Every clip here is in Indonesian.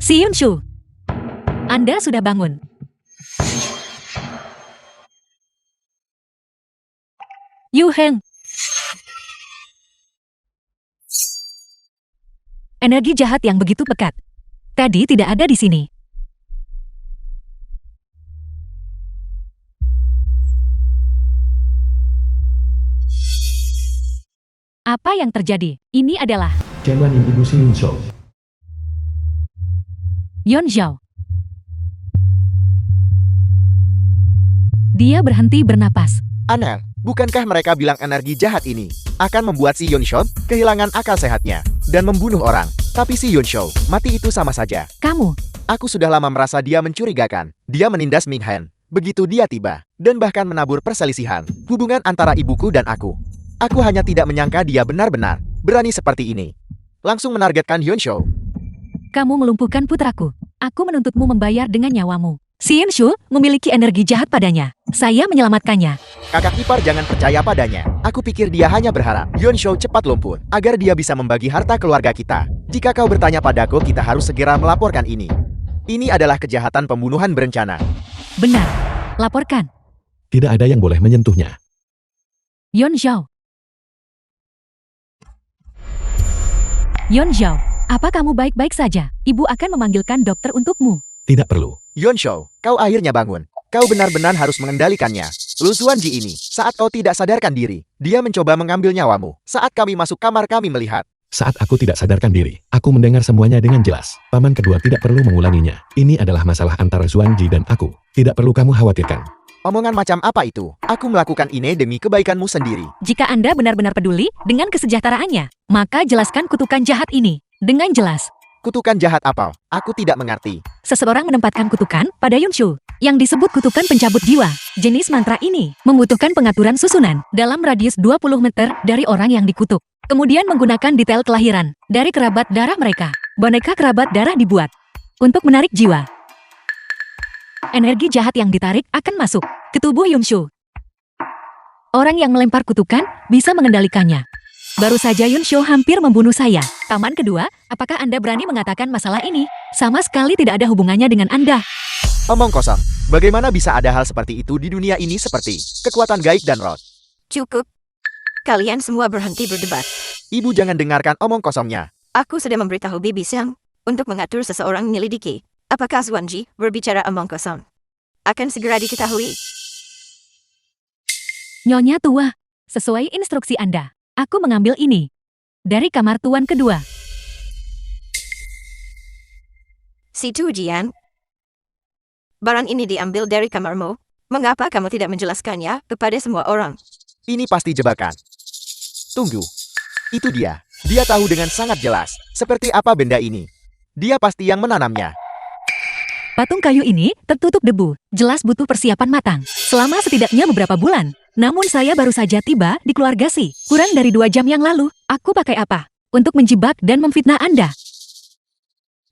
Si Yunshu, Anda sudah bangun. Yu Heng. Energi jahat yang begitu pekat. Tadi tidak ada di sini. Apa yang terjadi? Ini adalah Jangan Ibu Si Yunshu. Yon Zhao. Dia berhenti bernapas. Aneh, bukankah mereka bilang energi jahat ini akan membuat si Yunshu kehilangan akal sehatnya dan membunuh orang? Tapi si Yunshu mati itu sama saja. Kamu, Aku sudah lama merasa dia mencurigakan. Dia menindas Ming Hen. Begitu dia tiba, dan bahkan menabur perselisihan hubungan antara ibuku dan aku. Aku hanya tidak menyangka dia benar-benar berani seperti ini. Langsung menargetkan Yunshu. kamu melumpuhkan putraku. Aku menuntutmu membayar dengan nyawamu. Si Yunshu memiliki energi jahat padanya. Saya menyelamatkannya. Kakak ipar jangan percaya padanya. Aku pikir dia hanya berharap Yunshu cepat lumpuh agar dia bisa membagi harta keluarga kita. Jika kau bertanya padaku, kita harus segera melaporkan ini. Ini adalah kejahatan pembunuhan berencana. Benar. Laporkan. Tidak ada yang boleh menyentuhnya. Yon Zhao. Yon Zhao, apa kamu baik-baik saja? Ibu akan memanggilkan dokter untukmu. Tidak perlu. Yunshu, kau akhirnya bangun. Kau benar-benar harus mengendalikannya. Lu Zuanji ini, saat kau tidak sadarkan diri, dia mencoba mengambil nyawamu. Saat kami masuk kamar, kami melihat. Saat aku tidak sadarkan diri, aku mendengar semuanya dengan jelas. Paman kedua tidak perlu mengulanginya. Ini adalah masalah antara Zuanji dan aku. Tidak perlu kamu khawatirkan. Omongan macam apa itu? Aku melakukan ini demi kebaikanmu sendiri. Jika Anda benar-benar peduli dengan kesejahteraannya, maka jelaskan kutukan jahat ini dengan jelas. Kutukan jahat apa? Aku tidak mengerti. Seseorang menempatkan kutukan pada Yunshu yang disebut kutukan pencabut jiwa. Jenis mantra ini membutuhkan pengaturan susunan dalam radius 20 meter dari orang yang dikutuk. Kemudian menggunakan detail kelahiran dari kerabat darah mereka. Boneka kerabat darah dibuat untuk menarik jiwa. Energi jahat yang ditarik akan masuk ke tubuh Yunshu. Orang yang melempar kutukan bisa mengendalikannya. Baru saja Yunshu hampir membunuh saya. Paman kedua, apakah Anda berani mengatakan masalah ini? Sama sekali tidak ada hubungannya dengan Anda. Omong kosong. Bagaimana bisa ada hal seperti itu di dunia ini seperti kekuatan gaib dan roh? Cukup. Kalian semua berhenti berdebat. Ibu jangan dengarkan omong kosongnya. Aku sudah memberitahu Bibi Siang untuk mengatur seseorang menyelidiki. Apakah Zuanji berbicara omong kosong? Akan segera diketahui. Nyonya tua, sesuai instruksi Anda, aku mengambil ini dari kamar tuan kedua. Si Tu Jian, barang ini diambil dari kamarmu. Mengapa kamu tidak menjelaskannya kepada semua orang? Ini pasti jebakan. Tunggu. Itu dia. Dia tahu dengan sangat jelas seperti apa benda ini. Dia pasti yang menanamnya. Patung kayu ini tertutup debu, jelas butuh persiapan matang. Selama setidaknya beberapa bulan. Namun saya baru saja tiba di keluarga Si. Kurang dari 2 jam yang lalu. Aku pakai apa? Untuk menjebak dan memfitnah Anda.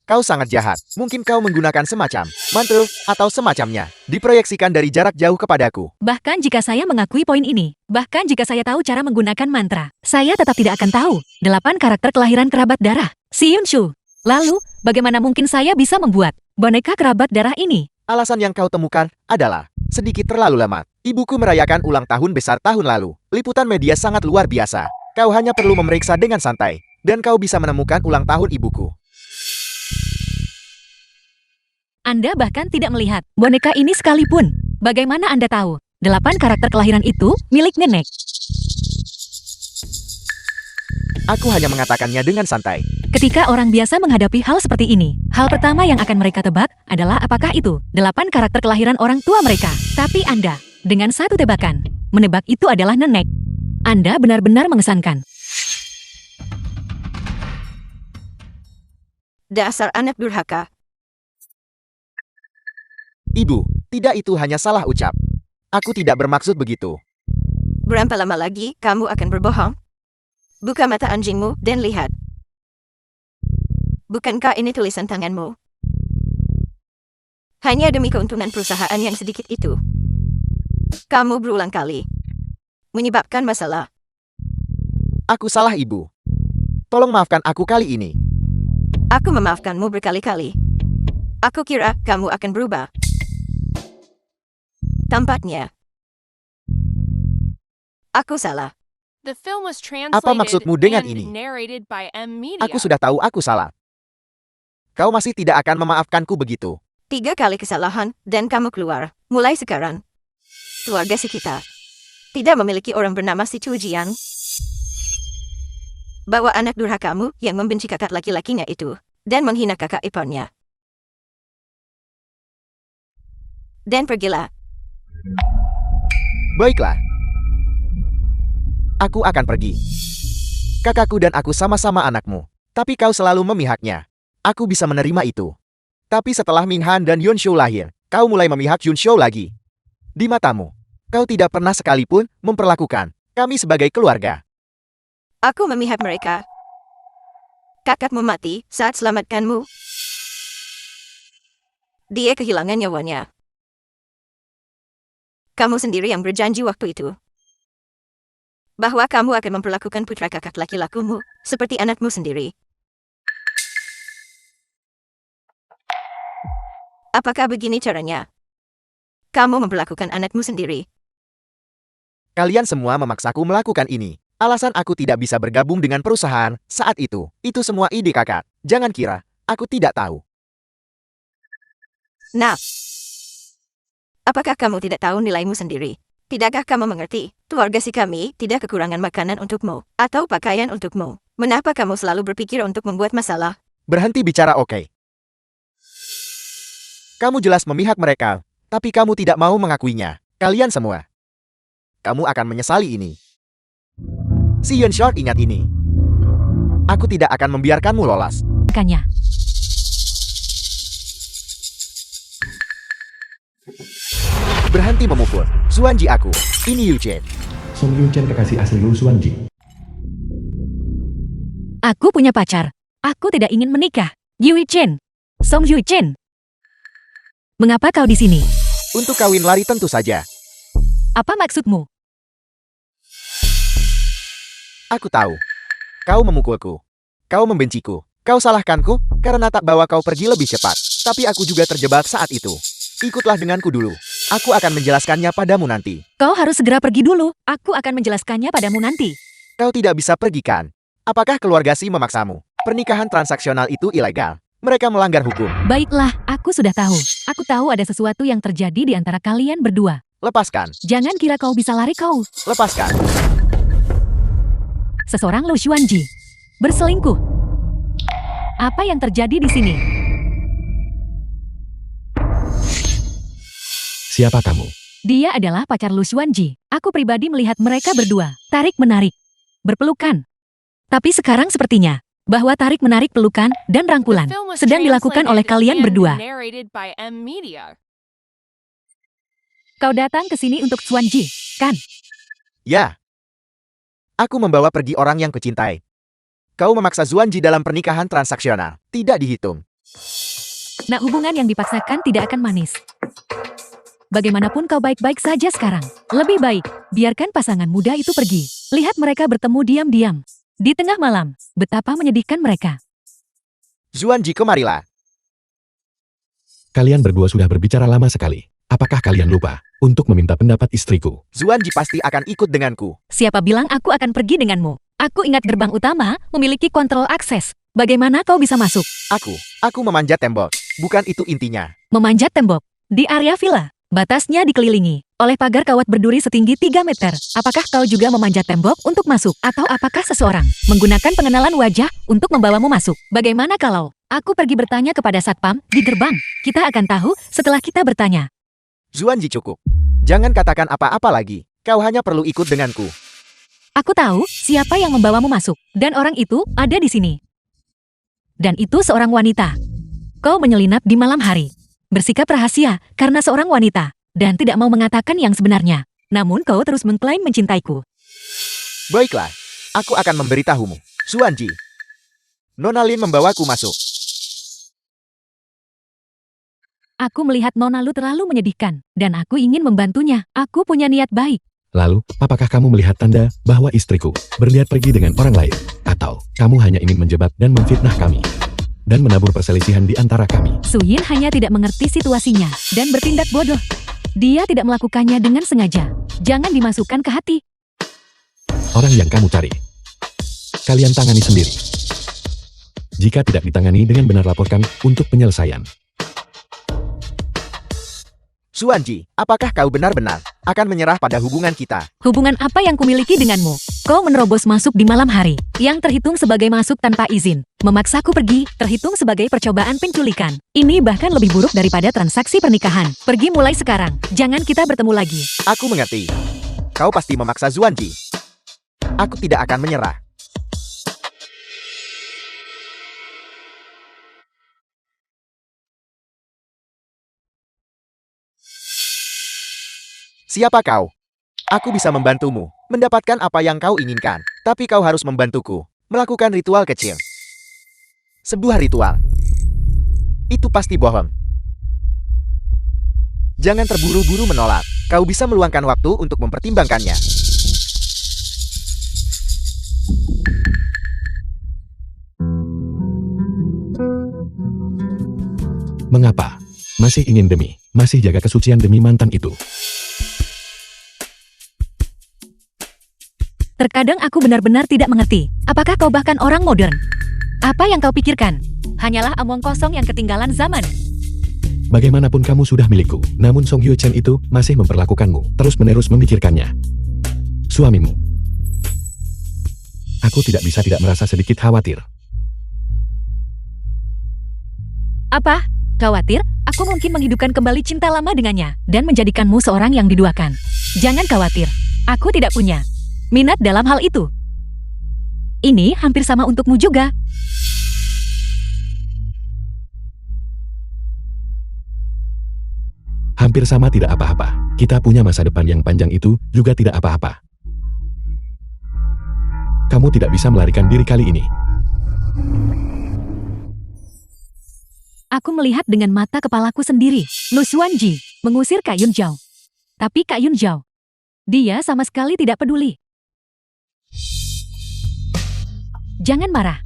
Kau sangat jahat. Mungkin kau menggunakan semacam mantra atau semacamnya. Diproyeksikan dari jarak jauh kepadaku. Bahkan jika saya mengakui poin ini, bahkan jika saya tahu cara menggunakan mantra, saya tetap tidak akan tahu 8 karakter kelahiran kerabat darah Si Yunshu. Lalu, bagaimana mungkin saya bisa membuat boneka kerabat darah ini? Alasan yang kau temukan adalah sedikit terlalu lama. Ibuku merayakan ulang tahun besar tahun lalu. Liputan media sangat luar biasa. Kau hanya perlu memeriksa dengan santai, dan kau bisa menemukan ulang tahun ibuku. Anda bahkan tidak melihat boneka ini sekalipun. Bagaimana Anda tahu 8 karakter kelahiran itu milik nenek? Aku hanya mengatakannya dengan santai. Ketika orang biasa menghadapi hal seperti ini, hal pertama yang akan mereka tebak adalah apakah itu 8 karakter kelahiran orang tua mereka. Tapi Anda, dengan satu tebakan, menebak itu adalah nenek. Anda benar-benar mengesankan. Dasar anak durhaka. Ibu, tidak, itu hanya salah ucap. Aku tidak bermaksud begitu. Berapa lama lagi kamu akan berbohong? Buka mata anjingmu dan lihat. Bukankah ini tulisan tanganmu? Hanya demi keuntungan perusahaan yang sedikit itu. Kamu berulang kali menyebabkan masalah. Aku salah, Ibu. Tolong maafkan aku kali ini. Aku memaafkanmu berkali-kali. Aku kira kamu akan berubah. Tampaknya aku salah. The film was Apa maksudmu dengan translated ini? and narrated by M Media. Aku sudah tahu aku salah. Kau masih tidak akan memaafkanku begitu. 3 kali kesalahan, dan kamu keluar. Mulai sekarang. Keluarga si kita tidak memiliki orang bernama si Jian. Bawa anak durhakamu yang membenci kakak laki-lakinya itu, dan menghina kakak iparnya. Dan pergilah. Baiklah. Aku akan pergi. Kakakku dan aku sama-sama anakmu. Tapi kau selalu memihaknya. Aku bisa menerima itu. Tapi setelah Ming Han dan Yun Shou lahir, kau mulai memihak Yun Shou lagi. Di matamu, kau tidak pernah sekalipun memperlakukan kami sebagai keluarga. Aku memihak mereka. Kakakmu mati saat selamatkanmu. Dia kehilangan nyawanya. Kamu sendiri yang berjanji waktu itu bahwa kamu akan memperlakukan putra kakak laki-lakimu seperti anakmu sendiri. Apakah begini caranya kamu memperlakukan anakmu sendiri? Kalian semua memaksaku melakukan ini. Alasan aku tidak bisa bergabung dengan perusahaan saat itu semua ide kakak. Jangan kira aku tidak tahu. Nah, apakah kamu tidak tahu nilaimu sendiri? Tidakkah kamu mengerti, keluarga si kami tidak kekurangan makanan untukmu, atau pakaian untukmu? Mengapa kamu selalu berpikir untuk membuat masalah? Berhenti bicara, oke? Kamu jelas memihak mereka, tapi kamu tidak mau mengakuinya. Kalian semua. Kamu akan menyesali ini. Si Yun Short ingat ini. Aku tidak akan membiarkanmu lolos. Makanya, Berhenti memukul. Zuan Ji aku. Ini Yu Chen. Song Yu Chen kekasih asli Lu Xuanji. aku punya pacar. Aku tidak ingin menikah. Yui Chen. Song Yu Chen. Mengapa kau di sini? Untuk kawin lari tentu saja. Apa maksudmu? Aku tahu. Kau memukulku. Kau membenciku. Kau salahkanku karena tak bawa kau pergi lebih cepat. Tapi aku juga terjebak saat itu. Ikutlah denganku dulu. Aku akan menjelaskannya padamu nanti. Kau harus segera pergi dulu. Aku akan menjelaskannya padamu nanti. Kau tidak bisa pergi kan? Apakah keluarga Si memaksamu? Pernikahan transaksional itu ilegal. Mereka melanggar hukum. Baiklah, aku sudah tahu. Aku tahu ada sesuatu yang terjadi di antara kalian berdua. Lepaskan. Jangan kira kau bisa lari kau. Lepaskan. Seseorang Lu Xuanji berselingkuh. Apa yang terjadi di sini? Siapa kamu? Dia adalah pacar Lu Xuanji. Aku pribadi melihat mereka berdua tarik-menarik, berpelukan. Tapi sekarang sepertinya bahwa tarik-menarik pelukan dan rangkulan The film was sedang dilakukan oleh translated kalian and berdua. narrated by M Media. Kau datang ke sini untuk Xuanji, kan? Ya. Aku membawa pergi orang yang kucintai. Kau memaksa Zuan Ji dalam pernikahan transaksional. Tidak dihitung. Nah, hubungan yang dipaksakan tidak akan manis. Bagaimanapun kau baik-baik saja sekarang. Lebih baik, biarkan pasangan muda itu pergi. Lihat mereka bertemu diam-diam. Di tengah malam, betapa menyedihkan mereka. Zuan Ji, kemarilah. Kalian berdua sudah berbicara lama sekali. Apakah kalian lupa untuk meminta pendapat istriku? Zuan Ji pasti akan ikut denganku. Siapa bilang aku akan pergi denganmu? Aku ingat gerbang utama memiliki kontrol akses. Bagaimana kau bisa masuk? Aku memanjat tembok. Bukan itu intinya. Memanjat tembok. Di area villa. Batasnya dikelilingi oleh pagar kawat berduri setinggi 3 meter. Apakah kau juga memanjat tembok untuk masuk? Atau apakah seseorang menggunakan pengenalan wajah untuk membawamu masuk? Bagaimana kalau aku pergi bertanya kepada satpam di gerbang? Kita akan tahu setelah kita bertanya. Zuan Ji, cukup. Jangan katakan apa-apa lagi. Kau hanya perlu ikut denganku. Aku tahu siapa yang membawamu masuk. Dan orang itu ada di sini. Dan itu seorang wanita. Kau menyelinap di malam hari. Bersikap rahasia karena seorang wanita. Dan tidak mau mengatakan yang sebenarnya. Namun kau terus mengklaim mencintaiku. Baiklah. Aku akan memberitahumu. Zuan Ji. Nona Lin membawaku masuk. Aku melihat Nona Lu terlalu menyedihkan. Dan aku ingin membantunya. Aku punya niat baik. Lalu, apakah kamu melihat tanda bahwa istriku berniat pergi dengan orang lain? Atau kamu hanya ingin menjebak dan memfitnah kami? dan menabur perselisihan di antara kami. Su Yin hanya tidak mengerti situasinya dan bertindak bodoh. Dia tidak melakukannya dengan sengaja. Jangan dimasukkan ke hati. Orang yang kamu cari, kalian tangani sendiri. Jika tidak ditangani dengan benar, laporkan untuk penyelesaian. Xuanji, apakah kau benar-benar akan menyerah pada hubungan kita? Hubungan apa yang kumiliki denganmu? Kau menerobos masuk di malam hari, yang terhitung sebagai masuk tanpa izin. Memaksaku pergi, terhitung sebagai percobaan penculikan. Ini bahkan lebih buruk daripada transaksi pernikahan. Pergi mulai sekarang, jangan kita bertemu lagi. Aku mengerti. Kau pasti memaksa Xuanji. Aku tidak akan menyerah. Siapa kau? Aku bisa membantumu mendapatkan apa yang kau inginkan, tapi kau harus membantuku melakukan ritual kecil. Sebuah ritual. Itu pasti bohong. Jangan terburu-buru menolak. Kau bisa meluangkan waktu untuk mempertimbangkannya. Mengapa? Masih ingin masih jaga kesucian demi mantan itu. Terkadang aku benar-benar tidak mengerti. Apakah kau bahkan orang modern? Apa yang kau pikirkan? Hanyalah omong kosong yang ketinggalan zaman. Bagaimanapun kamu sudah milikku, namun Song Hyo Chen itu masih memperlakukanmu, terus-menerus memikirkannya. Suamimu. Aku tidak bisa tidak merasa sedikit khawatir. Apa? Khawatir? Aku mungkin menghidupkan kembali cinta lama dengannya dan menjadikanmu seorang yang diduakan. Jangan khawatir. Aku tidak punya minat dalam hal itu. Ini hampir sama untukmu juga. Hampir sama tidak apa-apa. Kita punya masa depan yang panjang, itu juga tidak apa-apa. Kamu tidak bisa melarikan diri kali ini. Aku melihat dengan mata kepalaku sendiri. Lu Xuanji mengusir Kak Yun Zhao. Tapi Kak Yun Zhao, dia sama sekali tidak peduli. Jangan marah.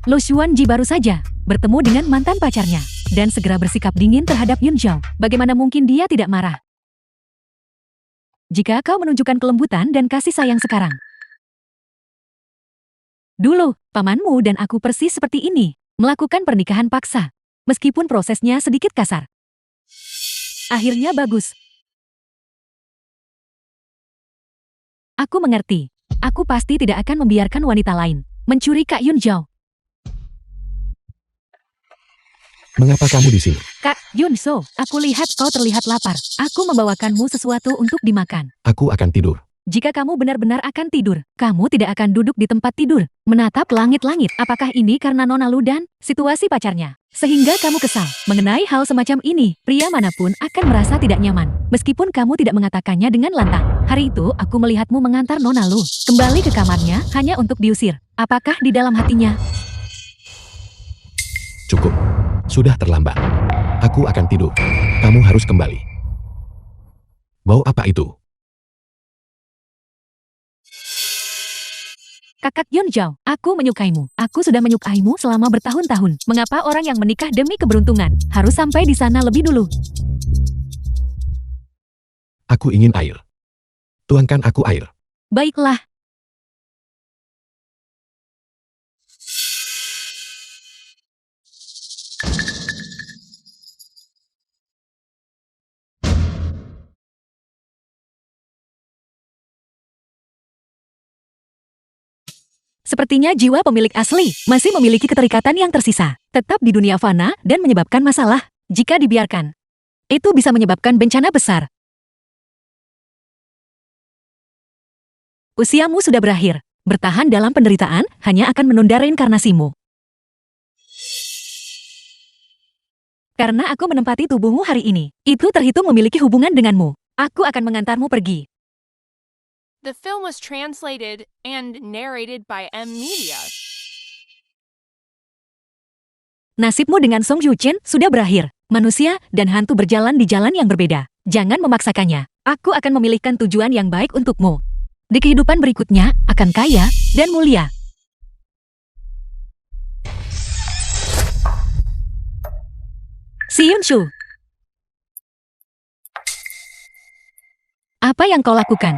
Lu Xuanji baru saja bertemu dengan mantan pacarnya dan segera bersikap dingin terhadap Yun Zhao. Bagaimana mungkin dia tidak marah? Jika kau menunjukkan kelembutan dan kasih sayang sekarang. Dulu, pamanmu dan aku persis seperti ini, melakukan pernikahan paksa, meskipun prosesnya sedikit kasar. Akhirnya bagus. Aku mengerti. Aku pasti tidak akan membiarkan wanita lain mencuri Kak Yun Zhao. Mengapa kamu di sini? Kak Yun So, aku lihat kau terlihat lapar. Aku membawakanmu sesuatu untuk dimakan. Aku akan tidur. Jika kamu benar-benar akan tidur, kamu tidak akan duduk di tempat tidur, menatap langit-langit. Apakah ini karena Nona Lu dan situasi pacarnya? Sehingga kamu kesal. Mengenai hal semacam ini, pria manapun akan merasa tidak nyaman, meskipun kamu tidak mengatakannya dengan lantang. Hari itu, aku melihatmu mengantar Nona Lu kembali ke kamarnya hanya untuk diusir. Apakah di dalam hatinya? Cukup. Sudah terlambat. Aku akan tidur. Kamu harus kembali. Bau apa itu? Kakak Yun Zhao, aku menyukaimu. Aku sudah menyukaimu selama bertahun-tahun. Mengapa orang yang menikah demi keberuntungan harus sampai di sana lebih dulu? Aku ingin air. Tuangkan aku air. Baiklah. Sepertinya jiwa pemilik asli masih memiliki keterikatan yang tersisa, tetap di dunia fana dan menyebabkan masalah. Jika dibiarkan, itu bisa menyebabkan bencana besar. Usiamu sudah berakhir. Bertahan dalam penderitaan hanya akan menunda reinkarnasimu. Karena aku menempati tubuhmu hari ini, itu terhitung memiliki hubungan denganmu. Aku akan mengantarmu pergi. The film was translated and narrated by M Media. Nasibmu dengan Song Hyo Chen sudah berakhir. Manusia dan hantu berjalan di jalan yang berbeda. Jangan memaksakannya. Aku akan memilihkan tujuan yang baik untukmu. Di kehidupan berikutnya, akan kaya dan mulia. Si Yunshu. Apa yang kau lakukan?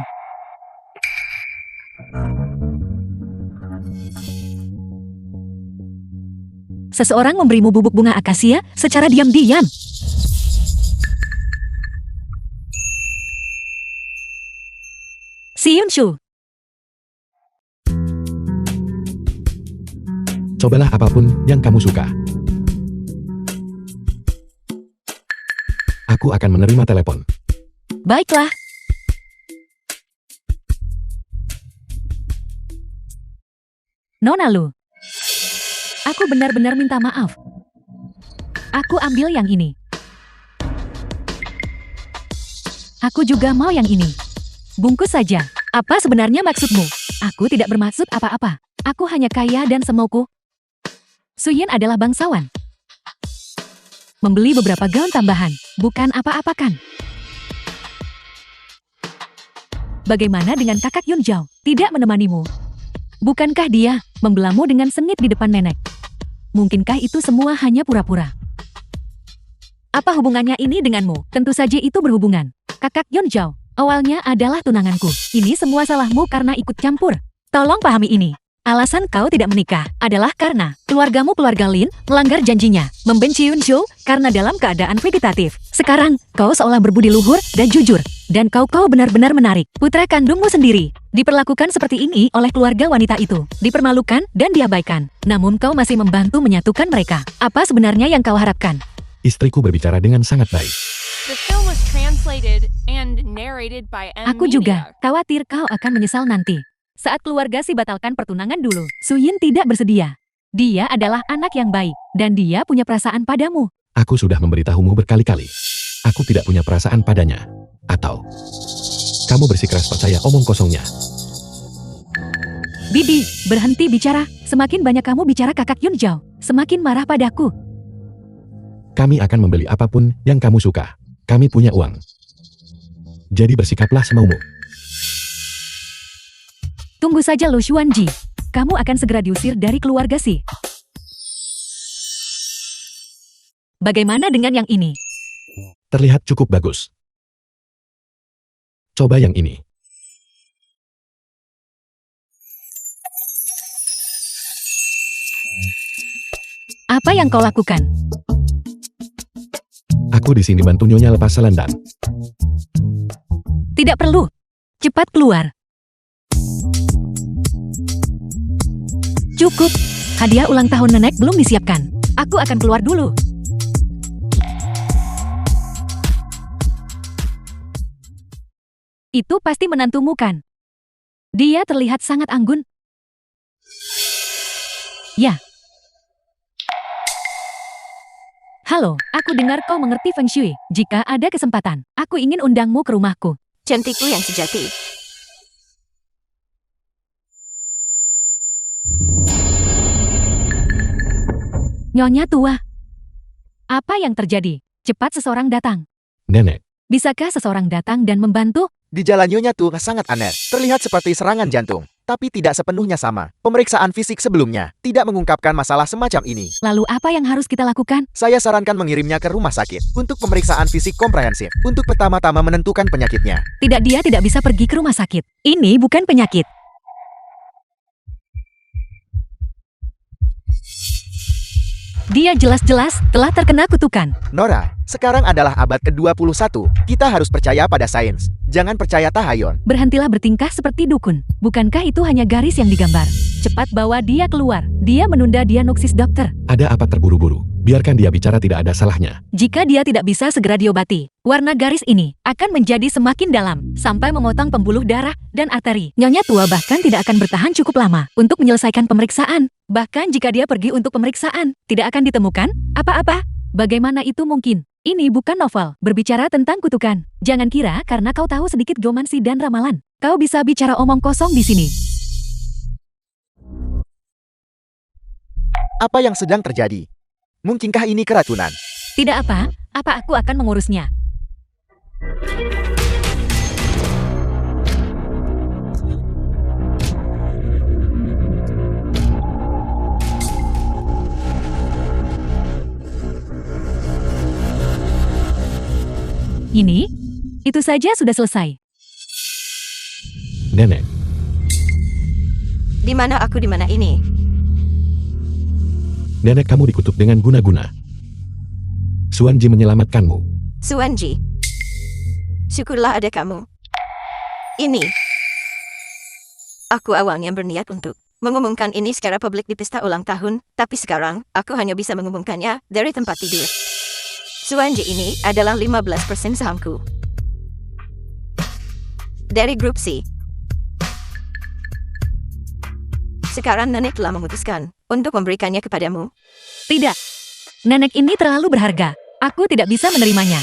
Seseorang memberimu bubuk bunga akasia secara diam-diam. Si Yunshu. Cobalah apapun yang kamu suka. Aku akan menerima telepon. Baiklah. Nona Lu. Aku benar-benar minta maaf. Aku ambil yang ini. Aku juga mau yang ini. Bungkus saja. Apa sebenarnya maksudmu? Aku tidak bermaksud apa-apa. Aku hanya kaya dan semauku. Suyin adalah bangsawan. Membeli beberapa gaun tambahan, bukan apa-apa kan? Bagaimana dengan kakak Yunjao? Tidak menemanimu. Bukankah dia membelamu dengan sengit di depan nenek? Mungkinkah itu semua hanya pura-pura? Apa hubungannya ini denganmu? Tentu saja itu berhubungan. Kakak Yunjao, awalnya adalah tunanganku. Ini semua salahmu karena ikut campur. Tolong pahami ini. Alasan kau tidak menikah adalah karena keluargamu keluarga Lin melanggar janjinya, membenci Yunshu karena dalam keadaan vegetatif. Sekarang, kau seolah berbudi luhur dan jujur. Dan kau benar-benar menarik. Putra kandungmu sendiri diperlakukan seperti ini oleh keluarga wanita itu. Dipermalukan dan diabaikan. Namun kau masih membantu menyatukan mereka. Apa sebenarnya yang kau harapkan? Istriku berbicara dengan sangat baik. The film was translated and narrated by M. Aku juga Maniac. khawatir kau akan menyesal nanti. Saat keluarga si batalkan pertunangan dulu, Suyin tidak bersedia. Dia adalah anak yang baik, dan dia punya perasaan padamu. Aku sudah memberitahumu berkali-kali. Aku tidak punya perasaan padanya. Atau kamu bersikeras percaya omong kosongnya. Bibi, berhenti bicara. Semakin banyak kamu bicara kakak Yunjao, semakin marah padaku. Kami akan membeli apapun yang kamu suka. Kami punya uang. Jadi bersikaplah semaumu. Tunggu saja Lu Xuanji. Kamu akan segera diusir dari keluarga si. Bagaimana dengan yang ini? Terlihat cukup bagus. Coba yang ini. Apa yang kau lakukan? Aku di sini bantu Nyonya lepas selendang. Tidak perlu. Cepat keluar. Cukup. Hadiah ulang tahun nenek belum disiapkan. Aku akan keluar dulu. Itu pasti menantumu kan? Dia terlihat sangat anggun. Ya. Halo, aku dengar kau mengerti Feng Shui. Jika ada kesempatan, aku ingin undangmu ke rumahku. Cantikku yang sejati. Nyonya tua. Apa yang terjadi? Cepat seseorang datang. Nenek, Bisakah seseorang datang dan membantu? Di jalan Nyonya Tu sangat aneh. Terlihat seperti serangan jantung. Tapi tidak sepenuhnya sama. Pemeriksaan fisik sebelumnya tidak mengungkapkan masalah semacam ini. Lalu apa yang harus kita lakukan? Saya sarankan mengirimnya ke rumah sakit untuk pemeriksaan fisik komprehensif. Untuk pertama-tama menentukan penyakitnya. Tidak, dia tidak bisa pergi ke rumah sakit. Ini bukan penyakit. Dia jelas-jelas telah terkena kutukan. Nora, sekarang adalah abad ke-21. Kita harus percaya pada sains. Jangan percaya tahayul. Berhentilah bertingkah seperti dukun. Bukankah itu hanya garis yang digambar? Cepat bawa dia keluar. Dia menunda diagnosis dokter. ada apa terburu-buru? Biarkan dia bicara, tidak ada salahnya. Jika dia tidak bisa segera diobati, warna garis ini akan menjadi semakin dalam, sampai memotong pembuluh darah dan arteri. Nyonya tua bahkan tidak akan bertahan cukup lama untuk menyelesaikan pemeriksaan. Bahkan jika dia pergi untuk pemeriksaan, tidak akan ditemukan apa-apa. Bagaimana itu mungkin? Ini bukan novel, berbicara tentang kutukan. Jangan kira karena kau tahu sedikit geomansi dan ramalan, kau bisa bicara omong kosong di sini. Apa yang sedang terjadi? Mungkinkah ini keracunan? Tidak apa aku akan mengurusnya. Ini? Itu saja sudah selesai. Nenek, Di mana aku di mana ini? nenek kamu dikutuk dengan guna-guna. Suanji menyelamatkanmu. Suanji. Syukurlah ada kamu. Ini. Aku awalnya berniat untuk mengumumkan ini secara publik di pesta ulang tahun, tapi sekarang aku hanya bisa mengumumkannya dari tempat tidur. Suanji ini adalah 15% sahamku. Dari grup C. Sekarang nenek telah memutuskan untuk memberikannya kepadamu. Tidak. Nenek ini terlalu berharga. Aku tidak bisa menerimanya.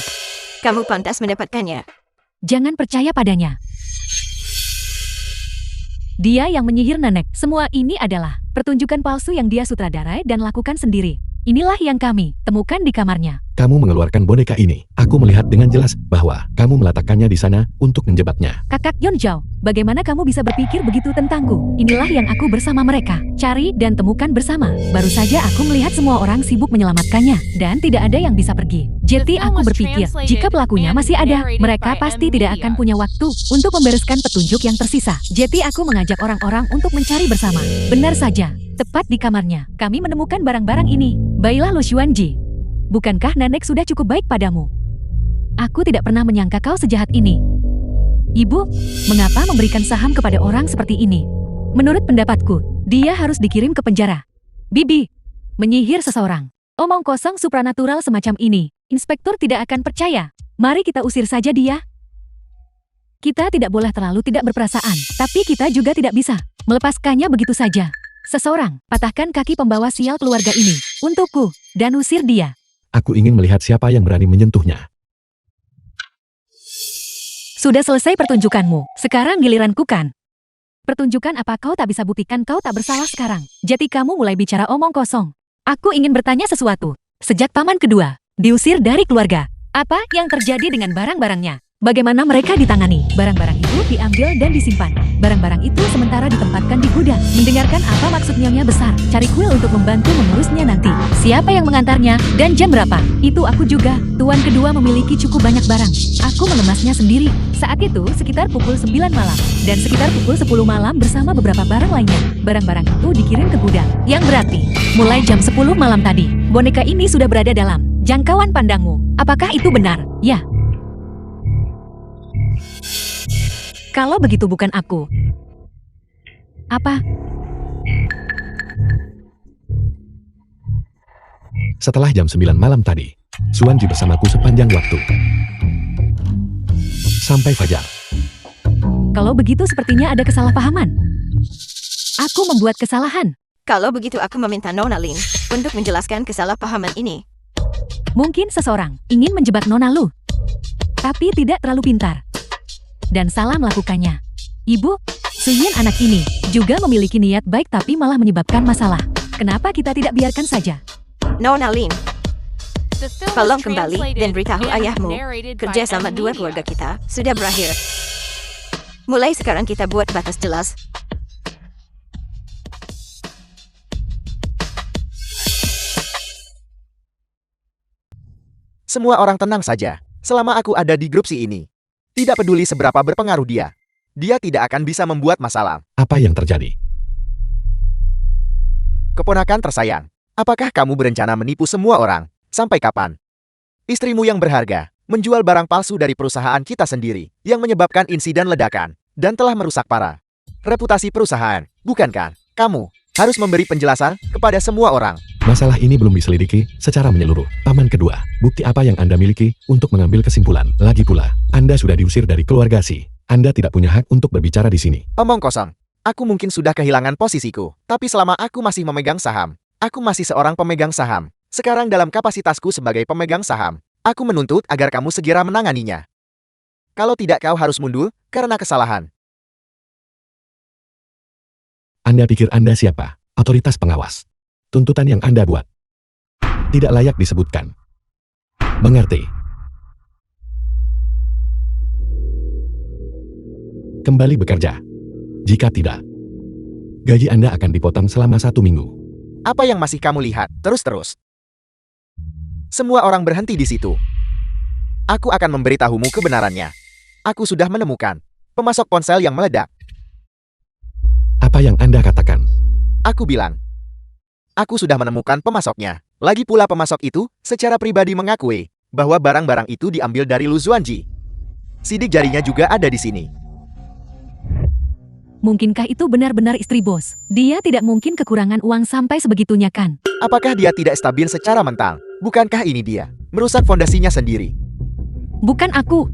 Kamu pantas mendapatkannya. Jangan percaya padanya. Dia yang menyihir nenek. Semua ini adalah pertunjukan palsu yang dia sutradarai dan lakukan sendiri. Inilah yang kami temukan di kamarnya. Kamu mengeluarkan boneka ini. Aku melihat dengan jelas bahwa kamu meletakkannya di sana untuk menjebaknya. Kakak Yeonjao, bagaimana kamu bisa berpikir begitu tentangku? Inilah yang aku bersama mereka. Cari dan temukan bersama. Baru saja aku melihat semua orang sibuk menyelamatkannya. Dan tidak ada yang bisa pergi. Jadi aku berpikir, jika pelakunya masih ada, mereka pasti tidak akan punya waktu untuk membereskan petunjuk yang tersisa. Jadi aku mengajak orang-orang untuk mencari bersama. Benar saja. Tepat di kamarnya, kami menemukan barang-barang ini. Baiklah Lo Xuanji. Bukankah nenek sudah cukup baik padamu? Aku tidak pernah menyangka kau sejahat ini. Ibu, mengapa memberikan saham kepada orang seperti ini? Menurut pendapatku, dia harus dikirim ke penjara. Bibi, menyihir seseorang. Omong kosong supranatural semacam ini, inspektur tidak akan percaya. Mari kita usir saja dia. Kita tidak boleh terlalu tidak berperasaan, tapi kita juga tidak bisa melepaskannya begitu saja. Seseorang, patahkan kaki pembawa sial keluarga ini, untukku, dan usir dia. Aku ingin melihat siapa yang berani menyentuhnya. Sudah selesai pertunjukanmu, sekarang giliranku kan. Pertunjukan apa kau tak bisa buktikan kau tak bersalah sekarang. Jadi kamu mulai bicara omong kosong. Aku ingin bertanya sesuatu. Sejak paman kedua diusir dari keluarga, apa yang terjadi dengan barang-barangnya? Bagaimana mereka ditangani? Barang-barang itu diambil dan disimpan. Barang-barang itu sementara ditempatkan di gudang. Mendengarkan apa maksud Nyonya besar? Cari kuil untuk membantu mengurusnya nanti. Siapa yang mengantarnya? Dan jam berapa? Itu aku juga. Tuan kedua memiliki cukup banyak barang. Aku mengemasnya sendiri. Saat itu sekitar pukul 9 malam. Dan sekitar pukul 10 malam bersama beberapa barang lainnya. Barang-barang itu dikirim ke gudang. Yang berarti, mulai jam 10 malam tadi, boneka ini sudah berada dalam jangkauan pandangmu. Apakah itu benar? Ya. Kalau begitu bukan aku. Apa? Setelah jam 9 malam tadi, Suanji bersamaku sepanjang waktu. Sampai fajar. Kalau begitu sepertinya ada kesalahpahaman. Aku membuat kesalahan. Kalau begitu aku meminta Nona Lin untuk menjelaskan kesalahpahaman ini. Mungkin seseorang ingin menjebak Nona Lu. Tapi tidak terlalu pintar. Dan salah melakukannya. Ibu, Suyin anak ini juga memiliki niat baik tapi malah menyebabkan masalah. Kenapa kita tidak biarkan saja? Nona Lin, The film was tolong kembali dan translated beritahu and ayahmu, narrated by kerja sama M dua Media. keluarga kita sudah berakhir. Mulai sekarang kita buat batas jelas. Semua orang tenang saja, selama aku ada di grup si ini. Tidak peduli seberapa berpengaruh dia. Dia tidak akan bisa membuat masalah. Apa yang terjadi? Keponakan tersayang, apakah kamu berencana menipu semua orang? Sampai kapan? Istrimu yang berharga, menjual barang palsu dari perusahaan kita sendiri, yang menyebabkan insiden ledakan, dan telah merusak parah reputasi perusahaan, bukan kan? Kamu harus memberi penjelasan kepada semua orang. Masalah ini belum diselidiki secara menyeluruh. Paman kedua, bukti apa yang Anda miliki untuk mengambil kesimpulan? Lagi pula, Anda sudah diusir dari keluarga Si. Anda tidak punya hak untuk berbicara di sini. Omong kosong. Aku mungkin sudah kehilangan posisiku, tapi selama aku masih memegang saham, aku masih seorang pemegang saham. Sekarang dalam kapasitasku sebagai pemegang saham, aku menuntut agar kamu segera menanganinya. Kalau tidak kau harus mundur karena kesalahan. Anda pikir Anda siapa? Otoritas pengawas. Tuntutan yang Anda buat tidak layak disebutkan. Mengerti? Kembali bekerja. Jika tidak, gaji Anda akan dipotong selama 1 minggu. Apa yang masih kamu lihat? Terus-terus. Semua orang berhenti di situ. Aku akan memberitahumu kebenarannya. Aku sudah menemukan pemasok ponsel yang meledak. Apa yang Anda katakan? Aku bilang, aku sudah menemukan pemasoknya. Lagi pula pemasok itu secara pribadi mengakui bahwa barang-barang itu diambil dari Lu Zuanji. Sidik jarinya juga ada di sini. Mungkinkah itu benar-benar istri bos? Dia tidak mungkin kekurangan uang sampai sebegitunya kan? Apakah dia tidak stabil secara mental? Bukankah ini dia merusak fondasinya sendiri? Bukan aku.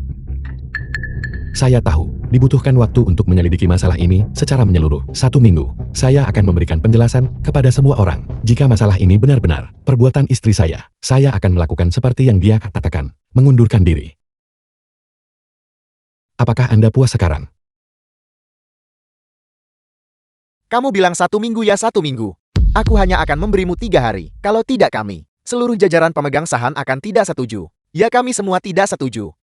Saya tahu, dibutuhkan waktu untuk menyelidiki masalah ini secara menyeluruh. 1 minggu, saya akan memberikan penjelasan kepada semua orang. Jika masalah ini benar-benar perbuatan istri saya akan melakukan seperti yang dia katakan, mengundurkan diri. Apakah Anda puas sekarang? Kamu bilang 1 minggu ya 1 minggu. Aku hanya akan memberimu 3 hari. Kalau tidak kami, seluruh jajaran pemegang saham akan tidak setuju. Ya kami semua tidak setuju.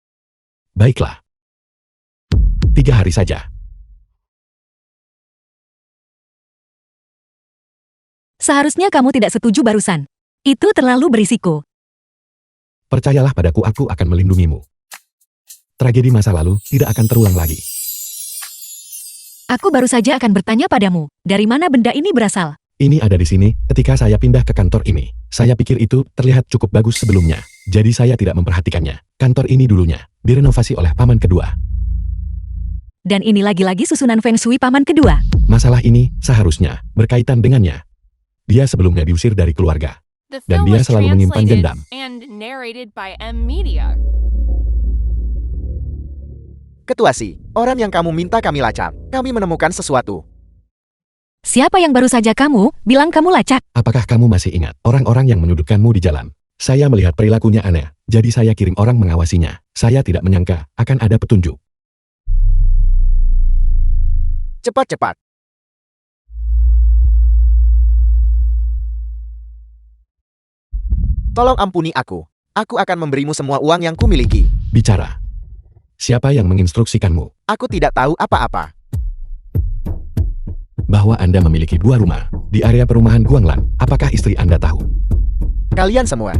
Baiklah. 3 hari saja. Seharusnya kamu tidak setuju barusan. Itu terlalu berisiko. Percayalah padaku, aku akan melindungimu. Tragedi masa lalu tidak akan terulang lagi. Aku baru saja akan bertanya padamu, dari mana benda ini berasal? Ini ada di sini ketika saya pindah ke kantor ini. Saya pikir itu terlihat cukup bagus sebelumnya, jadi saya tidak memperhatikannya. Kantor ini dulunya direnovasi oleh paman kedua. Dan ini lagi-lagi susunan feng shui paman kedua. Masalah ini seharusnya berkaitan dengannya. Dia sebelumnya diusir dari keluarga. The Dan film dia was selalu menyimpan translated dendam. and narrated by M Media. Ketua Si, orang yang kamu minta kami lacak. Kami menemukan sesuatu. Siapa yang baru saja kamu bilang kamu lacak? Apakah kamu masih ingat orang-orang yang menyudutkanmu di jalan? Saya melihat perilakunya aneh, jadi saya kirim orang mengawasinya. Saya tidak menyangka akan ada petunjuk. Cepat-cepat. Tolong ampuni aku. Aku akan memberimu semua uang yang kumiliki. Bicara. Siapa yang menginstruksikanmu Aku tidak tahu apa-apa. bahwa Anda memiliki 2 rumah di area perumahan Guanglan? Apakah istri Anda tahu? Kalian semua.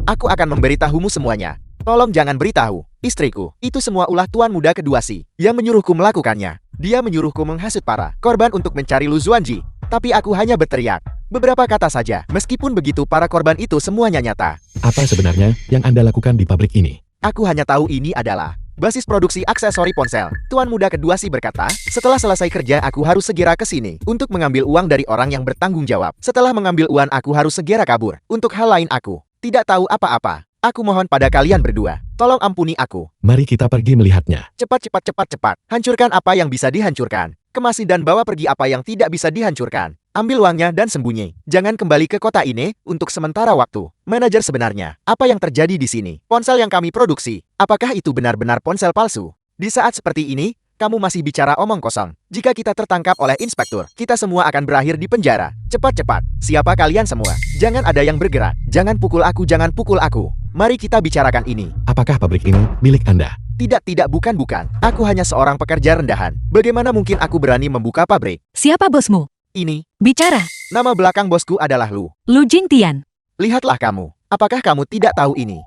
Aku akan memberitahumu semuanya. Tolong jangan beritahu istriku. Itu semua ulah tuan muda kedua Si yang menyuruhku melakukannya. Dia menyuruhku menghasut para korban untuk mencari Lu Zuanji. Tapi aku hanya berteriak beberapa kata saja. Meskipun begitu, para korban itu semuanya nyata. Apa sebenarnya yang Anda lakukan di pabrik ini? Aku hanya tahu ini adalah basis produksi aksesori ponsel. Tuan muda kedua Si berkata, setelah selesai kerja aku harus segera ke sini untuk mengambil uang dari orang yang bertanggung jawab. Setelah mengambil uang aku harus segera kabur. Untuk hal lain aku tidak tahu apa-apa. Aku mohon pada kalian berdua, tolong ampuni aku. Mari kita pergi melihatnya. Cepat. Hancurkan apa yang bisa dihancurkan. Kemasi dan bawa pergi apa yang tidak bisa dihancurkan. Ambil uangnya dan sembunyi. Jangan kembali ke kota ini untuk sementara waktu. Manajer sebenarnya, apa yang terjadi di sini? Ponsel yang kami produksi, apakah itu benar-benar ponsel palsu? Di saat seperti ini, kamu masih bicara omong kosong. Jika kita tertangkap oleh inspektur, kita semua akan berakhir di penjara. Cepat. Siapa kalian semua? Jangan ada yang bergerak. Jangan pukul aku. Mari kita bicarakan ini. Apakah pabrik ini milik Anda? Tidak, bukan. Aku hanya seorang pekerja rendahan. Bagaimana mungkin aku berani membuka pabrik? Siapa bosmu? Ini, Bicara. nama belakang bosku adalah Lu. Lu Jingtian. Lihatlah kamu. Apakah kamu tidak tahu ini?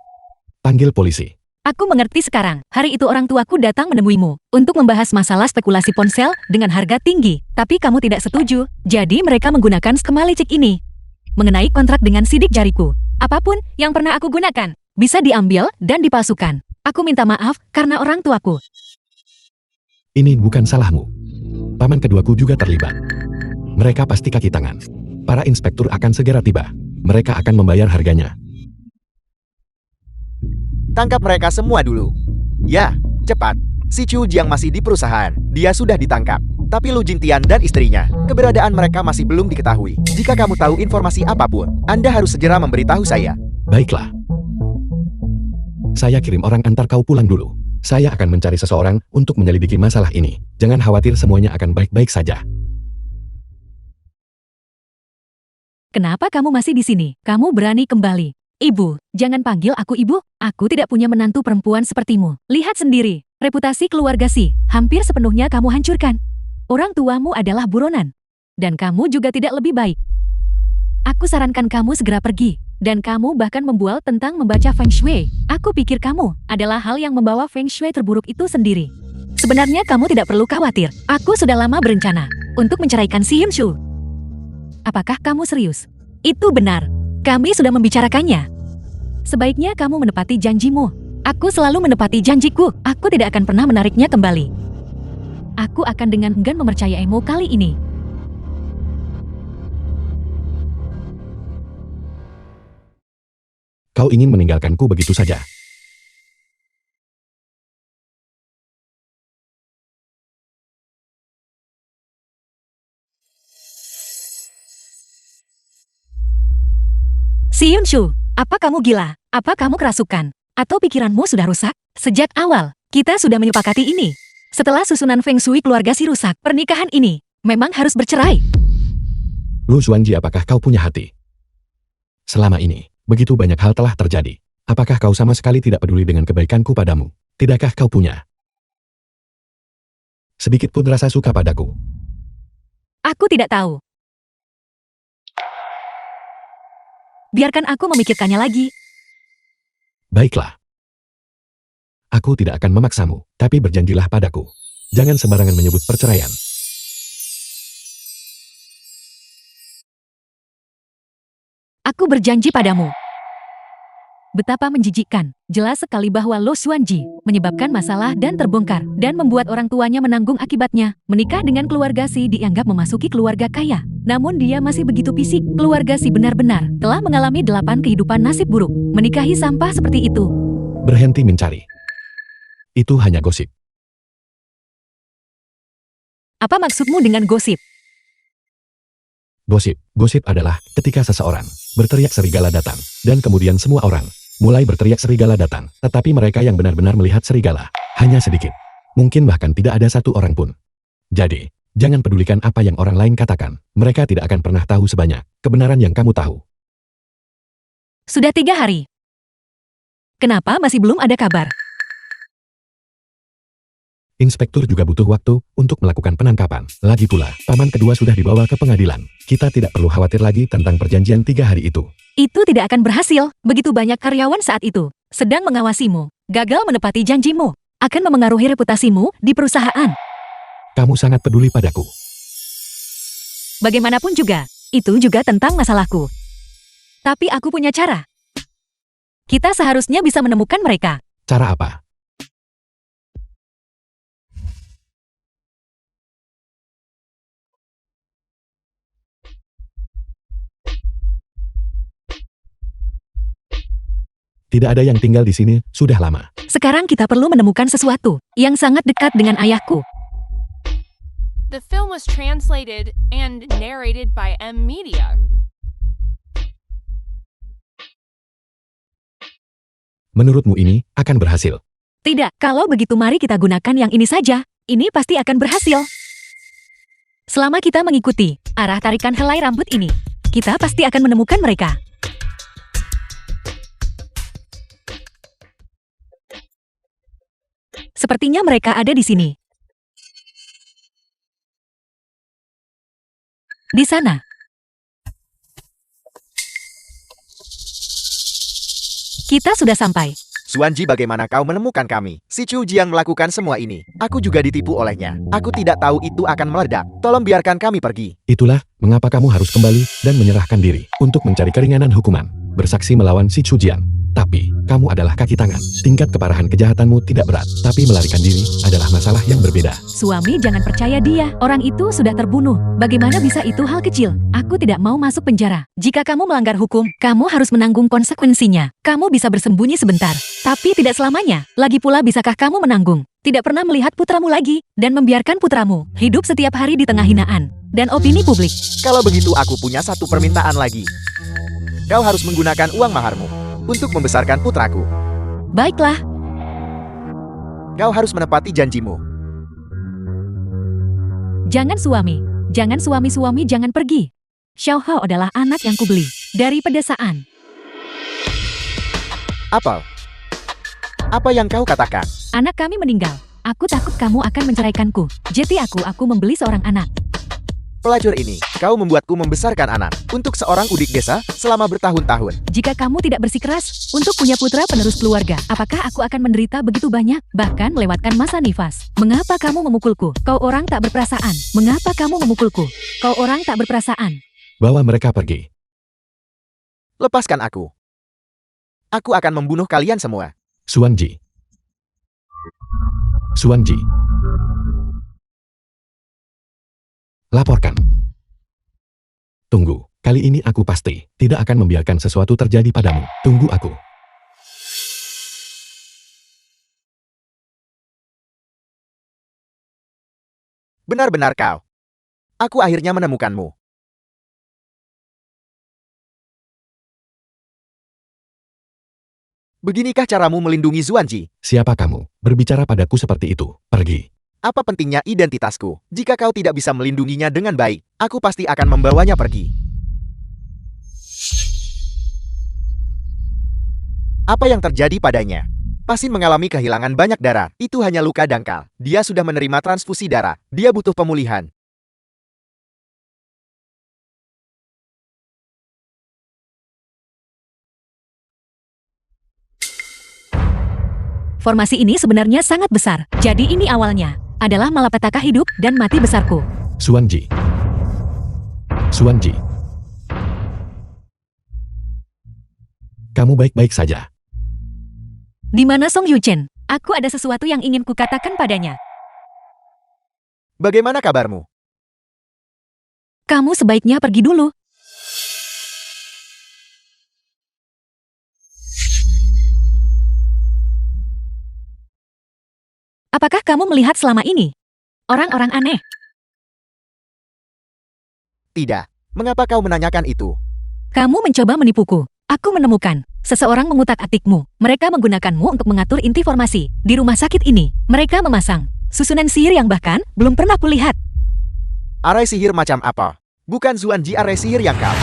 Panggil polisi. Aku mengerti sekarang. Hari itu orang tuaku datang menemuimu untuk membahas masalah spekulasi ponsel dengan harga tinggi. Tapi kamu tidak setuju. Jadi mereka menggunakan skema licik ini. Mengenai kontrak dengan sidik jariku. Apapun yang pernah aku gunakan, bisa diambil dan dipalsukan. Aku minta maaf karena orang tuaku. Ini bukan salahmu. Paman keduaku juga terlibat. Mereka pasti kaki tangan. Para inspektur akan segera tiba. Mereka akan membayar harganya. Tangkap mereka semua dulu. Ya, cepat. Si Chu Jiang masih di perusahaan. Dia sudah ditangkap. Tapi Lu Jingtian dan istrinya, keberadaan mereka masih belum diketahui. Jika kamu tahu informasi apapun, Anda harus segera memberitahu saya. Baiklah. Saya kirim orang antar kau pulang dulu. Saya akan mencari seseorang untuk menyelidiki masalah ini. Jangan khawatir, semuanya akan baik-baik saja. Kenapa kamu masih di sini? Kamu berani kembali. Ibu, jangan panggil aku ibu. Aku tidak punya menantu perempuan sepertimu. Lihat sendiri, reputasi keluarga Si hampir sepenuhnya kamu hancurkan. Orang tuamu adalah buronan. Dan kamu juga tidak lebih baik. Aku sarankan kamu segera pergi. Dan kamu bahkan membual tentang membaca Feng Shui. Aku pikir kamu adalah hal yang membawa Feng Shui terburuk itu sendiri. Sebenarnya kamu tidak perlu khawatir. Aku sudah lama berencana untuk menceraikan si Hyunshu. Apakah kamu serius? Itu benar. Kami sudah membicarakannya. Sebaiknya kamu menepati janjimu. Aku selalu menepati janjiku. Aku tidak akan pernah menariknya kembali. Aku akan dengan enggan mempercayaimu kali ini. Kau ingin meninggalkanku begitu saja. Si Hyunshu, apa kamu gila? Apa kamu kerasukan? Atau pikiranmu sudah rusak? Sejak awal, kita sudah menyepakati ini. Setelah susunan Feng Shui keluarga si rusak, pernikahan ini memang harus bercerai. Lu Xuanji, apakah kau punya hati? Selama ini, begitu banyak hal telah terjadi. Apakah kau sama sekali tidak peduli dengan kebaikanku padamu? Tidakkah kau punya sedikit pun rasa suka padaku? Aku tidak tahu. Biarkan aku memikirkannya lagi. Baiklah. Aku tidak akan memaksamu, tapi berjanjilah padaku. Jangan sembarangan menyebut perceraian. Aku berjanji padamu. Betapa menjijikkan. Jelas sekali bahwa Lo Xuanji menyebabkan masalah dan terbongkar, dan membuat orang tuanya menanggung akibatnya. Menikah dengan keluarga Si dianggap memasuki keluarga kaya. Namun dia masih begitu fisik. Keluarga Si benar-benar telah mengalami 8 kehidupan nasib buruk. Menikahi sampah seperti itu. Berhenti mencari. Itu hanya gosip. Apa maksudmu dengan gosip? Gosip adalah ketika seseorang berteriak serigala datang, dan kemudian semua orang mulai berteriak serigala datang, tetapi mereka yang benar-benar melihat serigala hanya sedikit. Mungkin bahkan tidak ada satu orang pun. Jadi, jangan pedulikan apa yang orang lain katakan. Mereka tidak akan pernah tahu sebanyak kebenaran yang kamu tahu. Sudah 3 hari. Kenapa masih belum ada kabar? Inspektur juga butuh waktu untuk melakukan penangkapan. Lagi pula, paman kedua sudah dibawa ke pengadilan. Kita tidak perlu khawatir lagi tentang perjanjian 3 hari itu. Itu tidak akan berhasil. Begitu banyak karyawan saat itu sedang mengawasimu. Gagal menepati janjimu akan memengaruhi reputasimu di perusahaan. Kamu sangat peduli padaku. Bagaimanapun juga, itu juga tentang masalahku. Tapi aku punya cara. Kita seharusnya bisa menemukan mereka. Cara apa? Tidak ada yang tinggal di sini sudah lama. Sekarang kita perlu menemukan sesuatu yang sangat dekat dengan ayahku. The film was translated and narrated by M Media. Menurutmu ini akan berhasil? Tidak, kalau begitu mari kita gunakan yang ini saja. Ini pasti akan berhasil. Selama kita mengikuti arah tarikan helai rambut ini, kita pasti akan menemukan mereka. Sepertinya mereka ada di sini. Di sana. Kita sudah sampai. Xuanji, bagaimana kau menemukan kami? Si Chu Jian melakukan semua ini. Aku juga ditipu olehnya. Aku tidak tahu itu akan meledak. Tolong biarkan kami pergi. Itulah mengapa kamu harus kembali dan menyerahkan diri untuk mencari keringanan hukuman. Bersaksi melawan si Chu Jian. Tapi, kamu adalah kaki tangan. Tingkat keparahan kejahatanmu tidak berat. Tapi melarikan diri adalah masalah yang berbeda. Suami, jangan percaya dia. Orang itu sudah terbunuh. Bagaimana bisa itu hal kecil? Aku tidak mau masuk penjara. Jika kamu melanggar hukum, kamu harus menanggung konsekuensinya. Kamu bisa bersembunyi sebentar. Tapi tidak selamanya. Lagi pula, bisakah kamu menanggung? Tidak pernah melihat putramu lagi, dan membiarkan putramu hidup setiap hari di tengah hinaan dan opini publik. Kalau begitu, aku punya satu permintaan lagi. Kau harus menggunakan uang maharmu untuk membesarkan putraku. Baiklah. Kau harus menepati janjimu. Jangan suami, jangan pergi. Xiao Hao adalah anak yang kubeli dari pedesaan. Apa yang kau katakan? Anak kami meninggal. Aku takut kamu akan menceraikanku. Jadi aku membeli seorang anak. Pelacur ini, kau membuatku membesarkan anak untuk seorang udik desa selama bertahun-tahun. Jika kamu tidak bersikeras untuk punya putra penerus keluarga, apakah aku akan menderita begitu banyak? Bahkan melewatkan masa nifas. Mengapa kamu memukulku? Kau orang tak berperasaan. Mengapa kamu memukulku? Kau orang tak berperasaan. Bawa mereka pergi. Lepaskan aku. Aku akan membunuh kalian semua. Xuanji. Xuanji. Laporkan. Tunggu, kali ini aku pasti tidak akan membiarkan sesuatu terjadi padamu. Tunggu aku. Benar-benar kau. Aku akhirnya menemukanmu. Beginikah caramu melindungi Xuanji? Siapa kamu? Berbicara padaku seperti itu. Pergi. Apa pentingnya identitasku? Jika kau tidak bisa melindunginya dengan baik, aku pasti akan membawanya pergi. Apa yang terjadi padanya? Pasin mengalami kehilangan banyak darah. Itu hanya luka dangkal. Dia sudah menerima transfusi darah. Dia butuh pemulihan. Formasi ini sebenarnya sangat besar. Jadi ini awalnya adalah malapetaka hidup dan mati besarku. Xuanji. Xuanji. Kamu baik-baik saja. Di mana Song Yuchen? Aku ada sesuatu yang ingin kukatakan padanya. Bagaimana kabarmu? Kamu sebaiknya pergi dulu. Apakah kamu melihat selama ini orang-orang aneh? Tidak. Mengapa kau menanyakan itu? Kamu mencoba menipuku. Aku menemukan seseorang mengutak-atikmu. Mereka menggunakanmu untuk mengatur inti formasi. Di rumah sakit ini, mereka memasang susunan sihir yang bahkan belum pernah kulihat. Arai sihir macam apa? Bukan Xuanji arai sihir yang kau.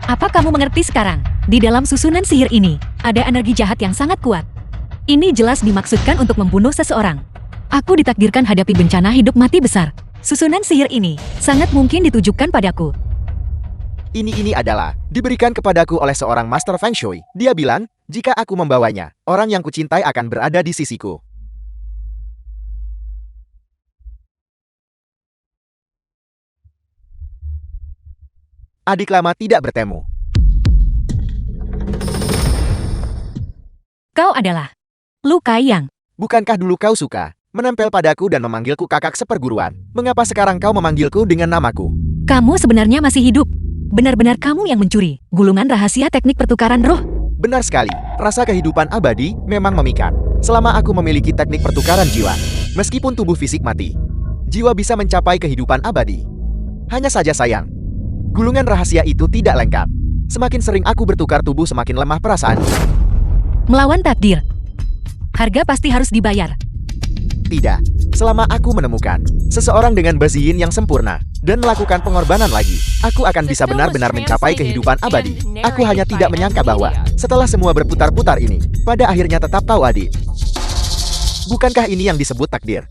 Apa kamu mengerti sekarang? Di dalam susunan sihir ini, ada energi jahat yang sangat kuat. Ini jelas dimaksudkan untuk membunuh seseorang. Aku ditakdirkan hadapi bencana hidup mati besar. Susunan sihir ini sangat mungkin ditujukan padaku. Ini adalah diberikan kepadaku oleh seorang Master Feng Shui. Dia bilang, jika aku membawanya, orang yang kucintai akan berada di sisiku. Adik lama tidak bertemu. Kau adalah Lu Kaiyang. Bukankah dulu kau suka menempel padaku dan memanggilku kakak seperguruan? Mengapa sekarang kau memanggilku dengan namaku? Kamu sebenarnya masih hidup. Benar-benar kamu yang mencuri gulungan rahasia teknik pertukaran roh. Benar sekali, rasa kehidupan abadi memang memikat. Selama aku memiliki teknik pertukaran jiwa, meskipun tubuh fisik mati, jiwa bisa mencapai kehidupan abadi. Hanya saja sayang, gulungan rahasia itu tidak lengkap. Semakin sering aku bertukar tubuh, semakin lemah perasaan. Melawan takdir. Harga pasti harus dibayar. Tidak, selama aku menemukan seseorang dengan baziyin yang sempurna dan melakukan pengorbanan lagi, aku akan bisa benar-benar mencapai kehidupan abadi. Aku hanya tidak menyangka bahwa setelah semua berputar-putar ini, pada akhirnya tetap tahu adik. Bukankah ini yang disebut takdir?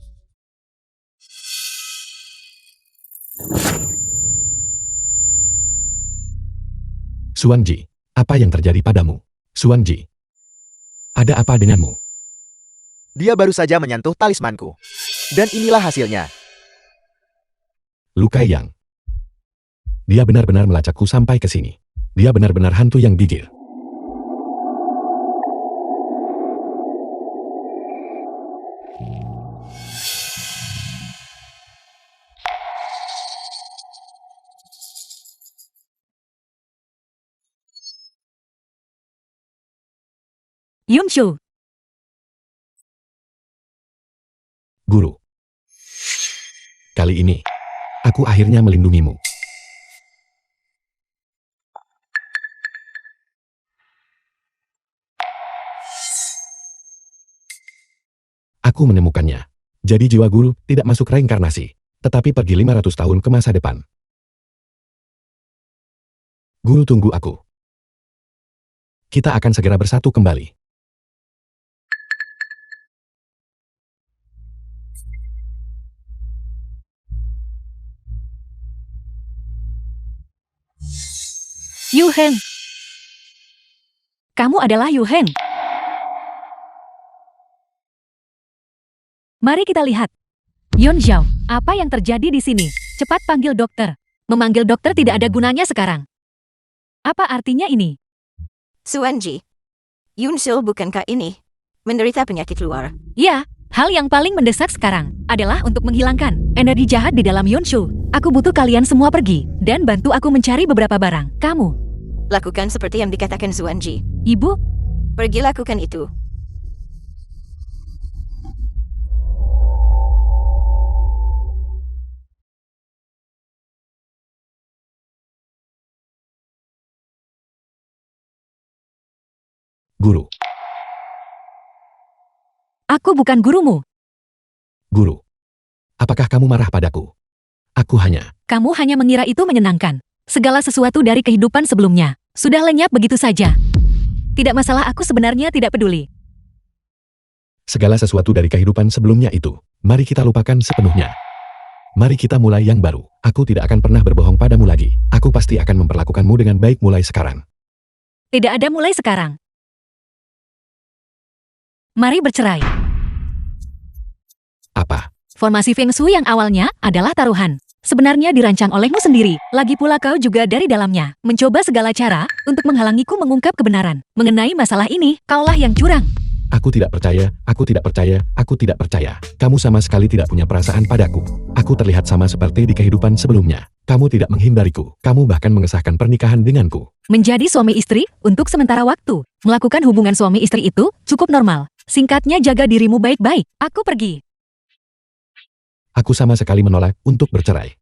Xuanji, apa yang terjadi padamu? Xuanji, ada apa denganmu? Dia baru saja menyentuh talismanku. Dan inilah hasilnya. Lu Kaiyang. Dia benar-benar melacakku sampai ke sini. Dia benar-benar hantu yang gigir. Yumshu. Guru. Kali ini, aku akhirnya melindungimu. Aku menemukannya. Jadi jiwa guru tidak masuk reinkarnasi, tetapi pergi 500 tahun ke masa depan. Guru, tunggu aku. Kita akan segera bersatu kembali. Yu Heng. Kamu adalah Yu Heng. Mari kita lihat. Yun Zhao, apa yang terjadi di sini? Cepat panggil dokter. Memanggil dokter tidak ada gunanya sekarang. Apa artinya ini? Suanji. Yunsul bukankah ini menderita penyakit luar? Ya, hal yang paling mendesak sekarang adalah untuk menghilangkan energi jahat di dalam Yonshu. Aku butuh kalian semua pergi dan bantu aku mencari beberapa barang. Kamu, Lakukan seperti yang dikatakan Suanji. Ibu, Pergi lakukan itu. Guru, aku bukan gurumu. guru. Apakah kamu marah padaku? Kamu hanya mengira itu menyenangkan. Segala sesuatu dari kehidupan sebelumnya sudah lenyap begitu saja. Tidak masalah, aku sebenarnya tidak peduli. Segala sesuatu dari kehidupan sebelumnya itu, mari kita lupakan sepenuhnya. Mari kita mulai yang baru. Aku tidak akan pernah berbohong padamu lagi. Aku pasti akan memperlakukanmu dengan baik mulai sekarang. Tidak ada mulai sekarang. Mari bercerai. Apa? Formasi Feng Shui yang awalnya adalah taruhan. Sebenarnya dirancang olehmu sendiri. Lagi pula kau juga dari dalamnya. Mencoba segala cara untuk menghalangiku mengungkap kebenaran. Mengenai masalah ini, kaulah yang curang. Aku tidak percaya, aku tidak percaya, aku tidak percaya. Kamu sama sekali tidak punya perasaan padaku. Aku terlihat sama seperti di kehidupan sebelumnya. Kamu tidak menghindariku. Kamu bahkan mengesahkan pernikahan denganku. Menjadi suami istri untuk sementara waktu. Melakukan hubungan suami istri itu cukup normal. Singkatnya, jaga dirimu baik-baik. Aku pergi. Aku sama sekali menolak untuk bercerai.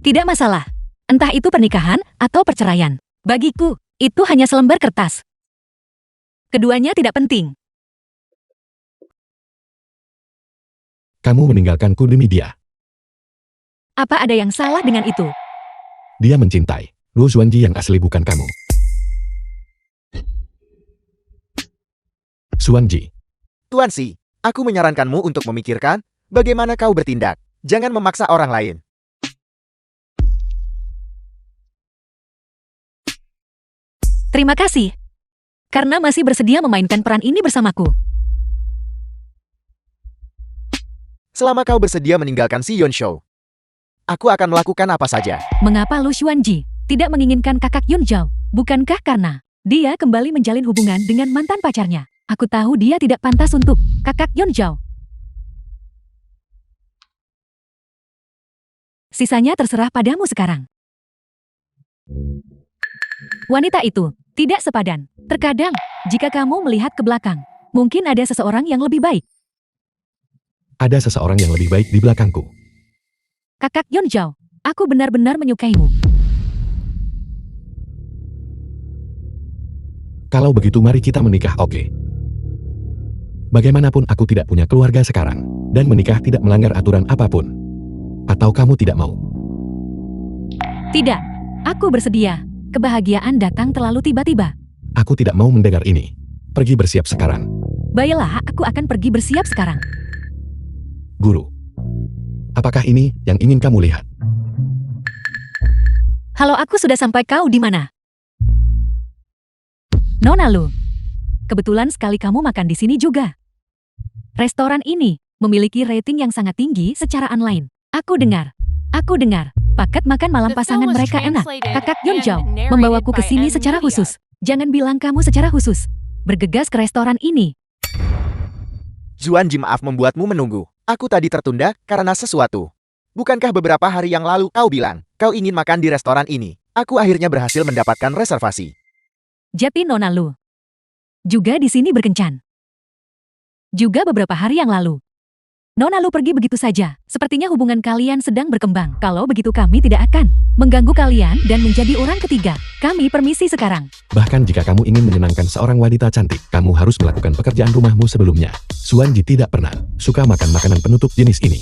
Tidak masalah. Entah itu pernikahan atau perceraian. Bagiku, itu hanya selembar kertas. Keduanya tidak penting. Kamu meninggalkanku demi dia. Apa ada yang salah dengan itu? Dia mencintai Luo Xuanji yang asli, bukan kamu. Xuanji, Tuan Si, aku menyarankanmu untuk memikirkan bagaimana kau bertindak. Jangan memaksa orang lain. Terima kasih. Karena masih bersedia memainkan peran ini bersamaku. Selama kau bersedia meninggalkan si Yun Shou, aku akan melakukan apa saja. Mengapa Lu Xuanji tidak menginginkan kakak Yun Zhao? Bukankah karena dia kembali menjalin hubungan dengan mantan pacarnya? Aku tahu dia tidak pantas untuk kakak Yun Zhao. Sisanya terserah padamu sekarang. Wanita itu tidak sepadan. Terkadang, jika kamu melihat ke belakang, mungkin ada seseorang yang lebih baik. ada seseorang yang lebih baik di belakangku. Kakak Yun Zhao, aku benar-benar menyukaimu. Kalau begitu mari kita menikah, oke? Bagaimanapun aku tidak punya keluarga sekarang, dan menikah tidak melanggar aturan apapun. Atau kamu tidak mau? Tidak, aku bersedia. Kebahagiaan datang terlalu tiba-tiba. Aku tidak mau mendengar ini. Pergi bersiap sekarang. Baiklah, aku akan pergi bersiap sekarang. Guru. Apakah ini yang ingin kamu lihat? Halo, aku sudah sampai. Kau di mana? Nona Lu. Kebetulan sekali kamu makan di sini juga. Restoran ini memiliki rating yang sangat tinggi secara online. Aku dengar. Paket makan malam The film pasangan was mereka enak. translated Kakak Yun and Zhao narrated membawaku ke by sini M. secara Media. khusus. Jangan bilang kamu secara khusus. Bergegas ke restoran ini. Zuanji, maaf membuatmu menunggu. Aku tadi tertunda karena sesuatu. Bukankah beberapa hari yang lalu kau bilang kau ingin makan di restoran ini? Aku akhirnya berhasil mendapatkan reservasi. Jati Nona Lu. Juga di sini berkencan. Juga beberapa hari yang lalu. Nona Lu pergi begitu saja. Sepertinya hubungan kalian sedang berkembang. Kalau begitu kami tidak akan mengganggu kalian dan menjadi orang ketiga. Kami permisi sekarang. Bahkan jika kamu ingin menyenangkan seorang wanita cantik, kamu harus melakukan pekerjaan rumahmu sebelumnya. Xuanji tidak pernah suka makan makanan penutup jenis ini.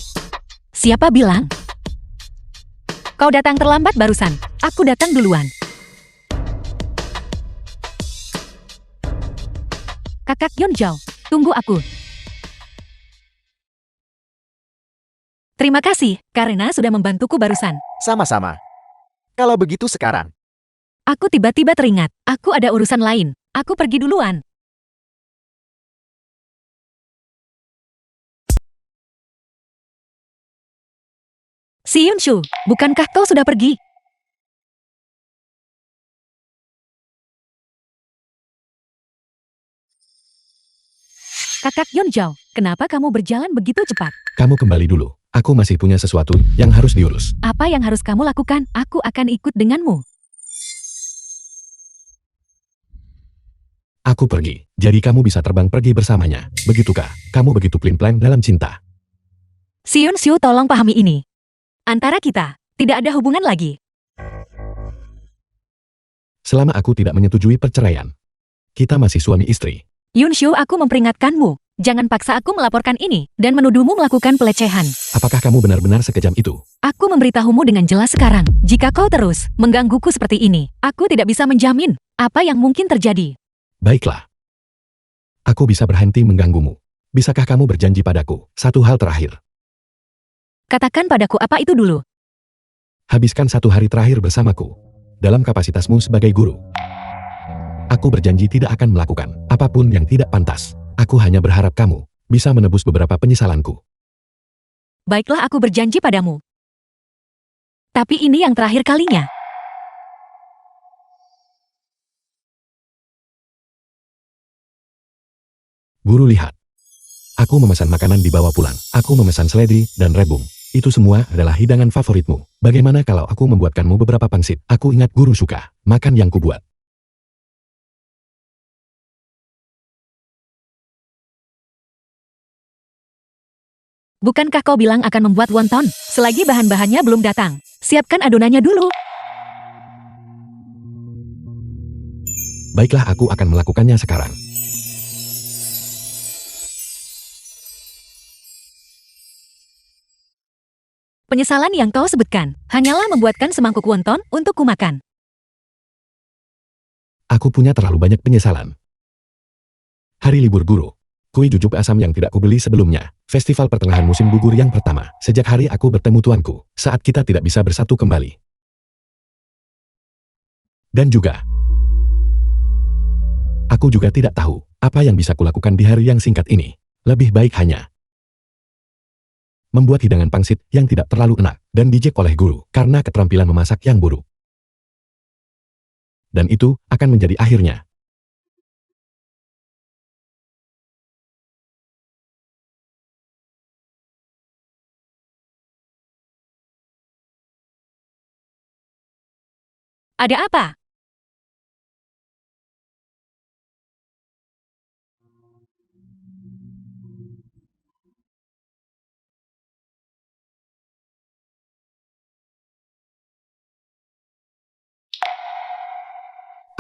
Siapa bilang? Kau datang terlambat barusan. Aku datang duluan. Kakak Yun Zhao, tunggu aku. Terima kasih, karena sudah membantuku barusan. Sama-sama. Kalau begitu sekarang, Aku tiba-tiba teringat, aku ada urusan lain. Aku pergi duluan. Si Yunshu, bukankah kau sudah pergi? Kakak Yunjao, kenapa kamu berjalan begitu cepat? Kamu kembali dulu. Aku masih punya sesuatu yang harus diurus. Apa yang harus kamu lakukan? Aku akan ikut denganmu. Aku pergi, jadi kamu bisa terbang pergi bersamanya. Begitukah? Kamu begitu plan-plan dalam cinta. Si Yunshu, tolong pahami ini. Antara kita, tidak ada hubungan lagi. Selama aku tidak menyetujui perceraian, kita masih suami istri. Yunshu, aku memperingatkanmu. Jangan paksa aku melaporkan ini dan menuduhmu melakukan pelecehan. Apakah kamu benar-benar sekejam itu? Aku memberitahumu dengan jelas sekarang. Jika kau terus menggangguku seperti ini, aku tidak bisa menjamin apa yang mungkin terjadi. Baiklah. Aku bisa berhenti mengganggumu. Bisakah kamu berjanji padaku satu hal terakhir? Katakan padaku apa itu dulu. Habiskan 1 hari terakhir bersamaku. Dalam kapasitasmu sebagai guru. Aku berjanji tidak akan melakukan apapun yang tidak pantas. Aku hanya berharap kamu bisa menebus beberapa penyesalanku. Baiklah, aku berjanji padamu. Tapi ini yang terakhir kalinya. Guru, lihat. Aku memesan makanan dibawa pulang. Aku memesan seledri dan rebung. Itu semua adalah hidangan favoritmu. Bagaimana kalau aku membuatkanmu beberapa pangsit? Aku ingat guru suka makan yang kubuat. Bukankah kau bilang akan membuat wonton? Selagi bahan-bahannya belum datang, siapkan adonannya dulu. Baiklah, aku akan melakukannya sekarang. Penyesalan yang kau sebutkan, hanyalah membuatkan semangkuk wonton untuk kumakan. Aku punya terlalu banyak penyesalan. Hari libur guru. Kue jujuk asam yang tidak kubeli sebelumnya. Festival pertengahan musim gugur yang pertama. Sejak hari aku bertemu tuanku. Saat kita tidak bisa bersatu kembali. Dan juga, aku juga tidak tahu apa yang bisa kulakukan di hari yang singkat ini. Lebih baik hanya membuat hidangan pangsit yang tidak terlalu enak dan dijek oleh guru karena keterampilan memasak yang buruk. Dan itu akan menjadi akhirnya. Ada apa?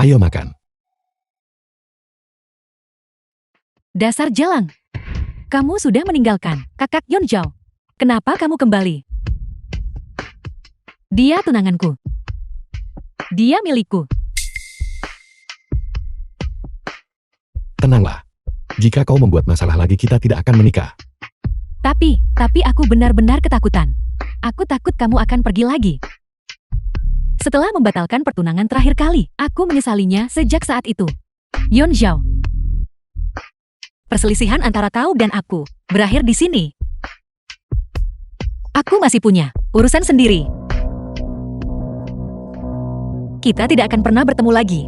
Ayo makan. Dasar jalang. Kamu sudah meninggalkan kakak Yunjao. Kenapa kamu kembali? Dia tunanganku. Dia milikku. Tenanglah. Jika kau membuat masalah lagi, kita tidak akan menikah. Tapi aku benar-benar ketakutan. Aku takut kamu akan pergi lagi. Setelah membatalkan pertunangan terakhir kali, aku menyesalinya sejak saat itu. Yunjao. Perselisihan antara kau dan aku berakhir di sini. Aku masih punya urusan sendiri. Kita tidak akan pernah bertemu lagi.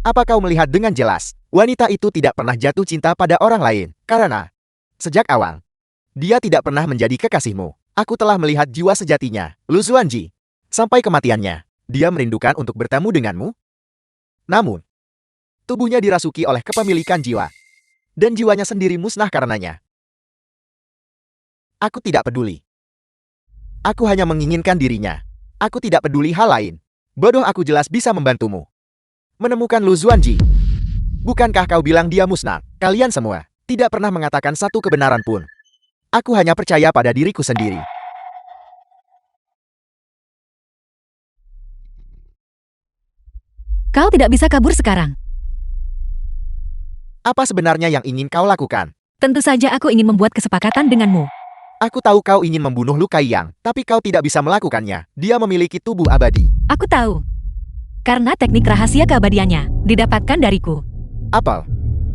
Apa kau melihat dengan jelas? Wanita itu tidak pernah jatuh cinta pada orang lain. Karena, sejak awal, dia tidak pernah menjadi kekasihmu. Aku telah melihat jiwa sejatinya, Lu Zuanji. Sampai kematiannya, dia merindukan untuk bertemu denganmu. Namun, tubuhnya dirasuki oleh kepemilikan jiwa. Dan jiwanya sendiri musnah karenanya. Aku tidak peduli. Aku hanya menginginkan dirinya. Aku tidak peduli hal lain. Bodoh, aku jelas bisa membantumu menemukan Lu Zuanji. Bukankah kau bilang dia musnah? Kalian semua tidak pernah mengatakan satu kebenaran pun. Aku hanya percaya pada diriku sendiri. Kau tidak bisa kabur sekarang. Apa sebenarnya yang ingin kau lakukan? Tentu saja aku ingin membuat kesepakatan denganmu. Aku tahu kau ingin membunuh Lu Kaiyang, tapi kau tidak bisa melakukannya. Dia memiliki tubuh abadi. Aku tahu. Karena teknik rahasia keabadiannya didapatkan dariku. Apel,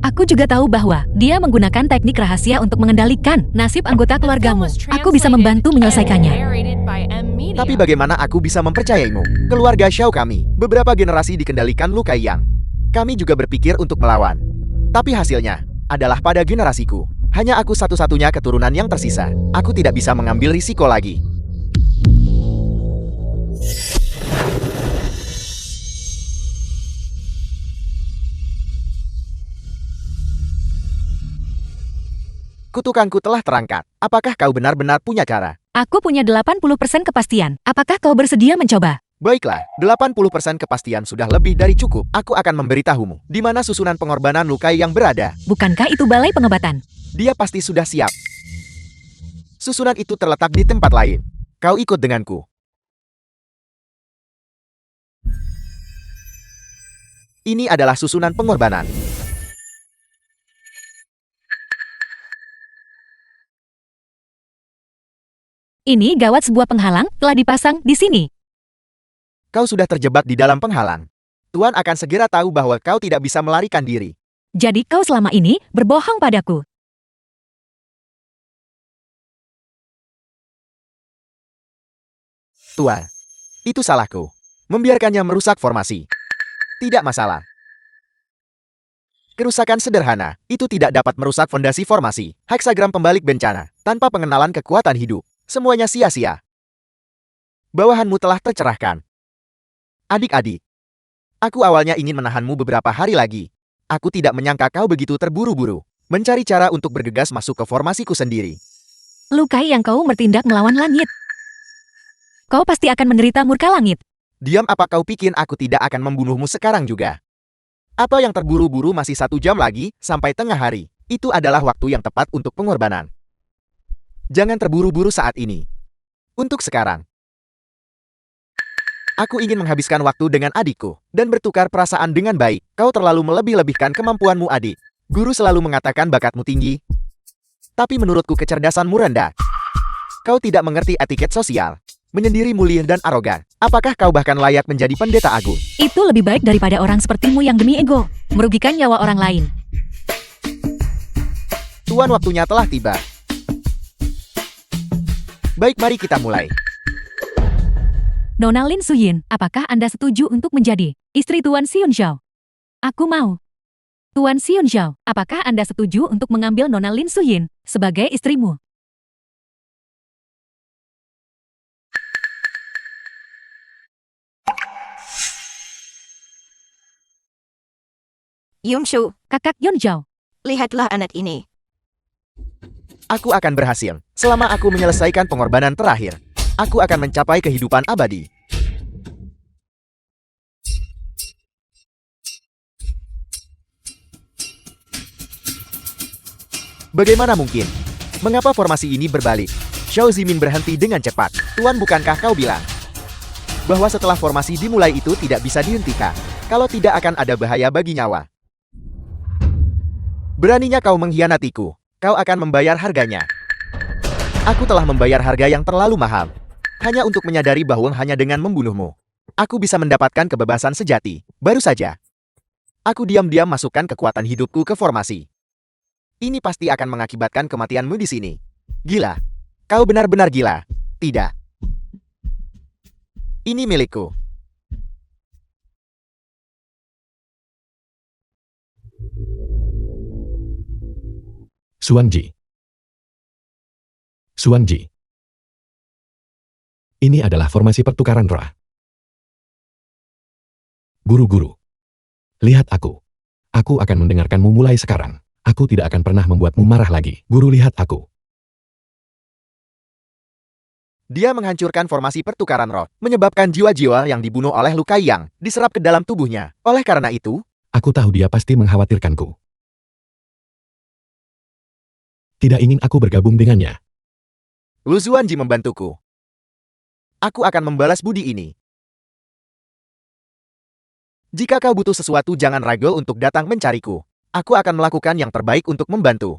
Aku juga tahu bahwa dia menggunakan teknik rahasia untuk mengendalikan nasib anggota The film keluargamu. was Aku bisa membantu translated and menyelesaikannya. narrated by M-Media. tapi bagaimana aku bisa mempercayaimu? Keluarga Xiao kami, beberapa generasi dikendalikan Lu Kaiyang. Kami juga berpikir untuk melawan. Tapi hasilnya adalah pada generasiku. Hanya aku satu-satunya keturunan yang tersisa. Aku tidak bisa mengambil risiko lagi. Kutukanku telah terangkat. Apakah kau benar-benar punya cara? Aku punya 80% kepastian. Apakah kau bersedia mencoba? Baiklah, 80% kepastian sudah lebih dari cukup. Aku akan memberitahumu di mana susunan pengorbanan Lu Kaiyang berada. Bukankah itu balai pengobatan? Dia pasti sudah siap. Susunan itu terletak di tempat lain. Kau ikut denganku. Ini adalah susunan pengorbanan. Ini gawat, sebuah penghalang telah dipasang di sini. Kau sudah terjebak di dalam penghalang. Tuan akan segera tahu bahwa kau tidak bisa melarikan diri. Jadi kau selama ini berbohong padaku. Tuan, itu salahku. Membiarkannya merusak formasi. Tidak masalah. Kerusakan sederhana, itu tidak dapat merusak fondasi formasi. Heksagram pembalik bencana, tanpa pengenalan kekuatan hidup. Semuanya sia-sia. Bawahanmu telah tercerahkan. Adik-adik, aku awalnya ingin menahanmu beberapa hari lagi. Aku tidak menyangka kau begitu terburu-buru, mencari cara untuk bergegas masuk ke formasiku sendiri. Lukai yang kau bertindak melawan langit. Kau pasti akan menderita murka langit. Diam, apa kau pikir aku tidak akan membunuhmu sekarang juga? Atau yang terburu-buru masih 1 jam lagi, sampai tengah hari. Itu adalah waktu yang tepat untuk pengorbanan. Jangan terburu-buru saat ini. Untuk sekarang, aku ingin menghabiskan waktu dengan adikku, dan bertukar perasaan dengan baik. Kau terlalu melebih-lebihkan kemampuanmu, adik. Guru selalu mengatakan bakatmu tinggi. Tapi menurutku kecerdasanmu rendah. Kau tidak mengerti etiket sosial. Menyendiri, mulia, dan arogan. Apakah kau bahkan layak menjadi pendeta agung? Itu lebih baik daripada orang sepertimu yang demi ego merugikan nyawa orang lain. Tuan, waktunya telah tiba. Baik, mari kita mulai. Nona Lin Suyin, apakah Anda setuju untuk menjadi istri Tuan Xion Zhao? Aku mau. Tuan Xion Zhao, apakah Anda setuju untuk mengambil Nona Lin Suyin sebagai istrimu? Yumshu, Kakak Yon Zhao, lihatlah anak ini. Aku akan berhasil. Selama aku menyelesaikan pengorbanan terakhir, aku akan mencapai kehidupan abadi. Bagaimana mungkin? Mengapa formasi ini berbalik? Xiao Zimin berhenti dengan cepat. Tuan, bukankah kau bilang bahwa setelah formasi dimulai itu tidak bisa dihentikan? Kalau tidak akan ada bahaya bagi nyawa. Beraninya kau mengkhianatiku. Kau akan membayar harganya. Aku telah membayar harga yang terlalu mahal. Hanya untuk menyadari bahwa hanya dengan membunuhmu, aku bisa mendapatkan kebebasan sejati. Baru saja, aku diam-diam masukkan kekuatan hidupku ke formasi. Ini pasti akan mengakibatkan kematianmu di sini. Gila. Kau benar-benar gila. Tidak. Ini milikku. Suanji. Suanji. Ini adalah formasi pertukaran roh. Guru-guru. Lihat aku. Aku akan mendengarkanmu mulai sekarang. Aku tidak akan pernah membuatmu marah lagi. Guru, lihat aku. Dia menghancurkan formasi pertukaran roh, menyebabkan jiwa-jiwa yang dibunuh oleh Lu Kaiyang diserap ke dalam tubuhnya. Oleh karena itu, Aku tahu dia pasti mengkhawatirkanku. Tidak ingin aku bergabung dengannya. Lu Xuanji membantuku. Aku akan membalas budi ini. Jika kau butuh sesuatu jangan ragu untuk datang mencariku. Aku akan melakukan yang terbaik untuk membantu.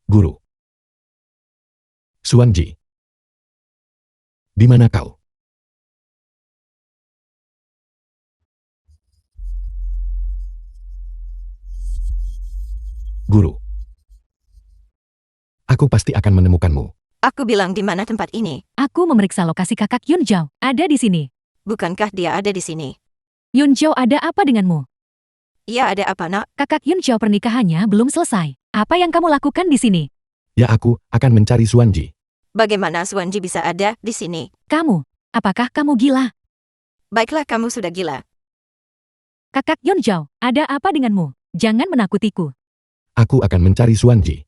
Guru. Xuanji. Di mana kau? Guru. Aku pasti akan menemukanmu. Aku bilang di mana tempat ini. Aku memeriksa lokasi kakak Yun Zhao. Ada di sini. Bukankah dia ada di sini? Yun Zhao ada apa denganmu? Ia ada apa nak? Kakak Yun Zhao pernikahannya belum selesai. Apa yang kamu lakukan di sini? Ya aku akan mencari Xuanji. Bagaimana Xuanji bisa ada di sini? Kamu, apakah kamu gila? Baiklah kamu sudah gila. Kakak Yun Zhao, ada apa denganmu? Jangan menakutiku. Aku akan mencari Xuanji.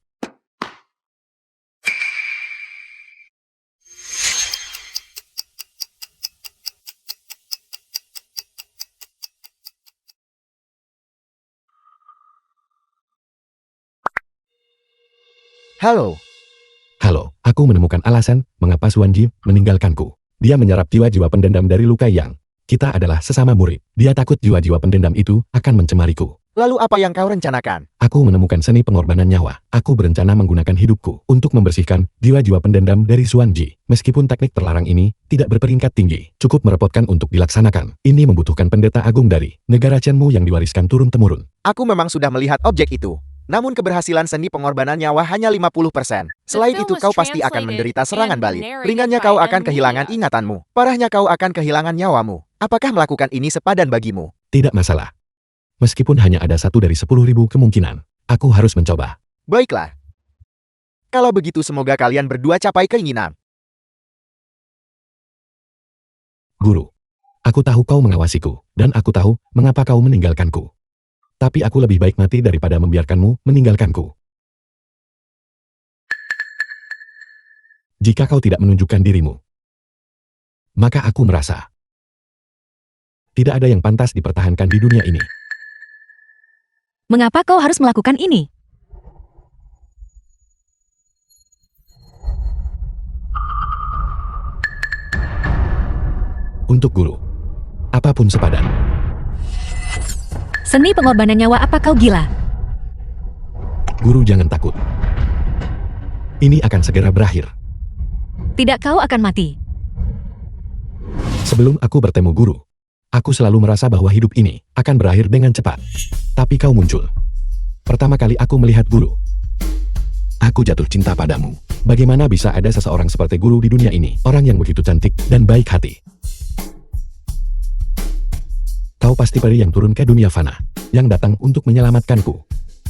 Halo. Halo, aku menemukan alasan mengapa Xuanji meninggalkanku. Dia menyerap jiwa-jiwa pendendam dari Luka Yang. Kita adalah sesama murid. Dia takut jiwa-jiwa pendendam itu akan mencemariku. Lalu apa yang kau rencanakan? Aku menemukan seni pengorbanan nyawa. Aku berencana menggunakan hidupku untuk membersihkan jiwa-jiwa pendendam dari Xuanji. Meskipun teknik terlarang ini tidak berperingkat tinggi, cukup merepotkan untuk dilaksanakan. Ini membutuhkan pendeta agung dari negara Chenmu yang diwariskan turun-temurun. Aku memang sudah melihat objek itu. Namun keberhasilan seni pengorbanan nyawa hanya 50%. Selain itu kau pasti akan menderita serangan balik. Ringannya kau akan kehilangan ingatanmu. Parahnya kau akan kehilangan nyawamu. Apakah melakukan ini sepadan bagimu? Tidak masalah. Meskipun hanya ada 1 dari 10.000 kemungkinan, aku harus mencoba. Baiklah. Kalau begitu semoga kalian berdua capai keinginan. Guru, aku tahu kau mengawasiku, dan aku tahu mengapa kau meninggalkanku. Tapi aku lebih baik mati daripada membiarkanmu meninggalkanku. Jika kau tidak menunjukkan dirimu, maka aku merasa tidak ada yang pantas dipertahankan di dunia ini. Mengapa kau harus melakukan ini? Untuk guru, apapun sepadan. Seni pengorbanan nyawa apa kau gila? Guru jangan takut. Ini akan segera berakhir. Tidak kau akan mati. Sebelum aku bertemu guru, aku selalu merasa bahwa hidup ini akan berakhir dengan cepat. Tapi kau muncul. Pertama kali aku melihat guru. Aku jatuh cinta padamu. Bagaimana bisa ada seseorang seperti guru di dunia ini? Orang yang begitu cantik dan baik hati. Kau pasti peri yang turun ke dunia fana, yang datang untuk menyelamatkanku.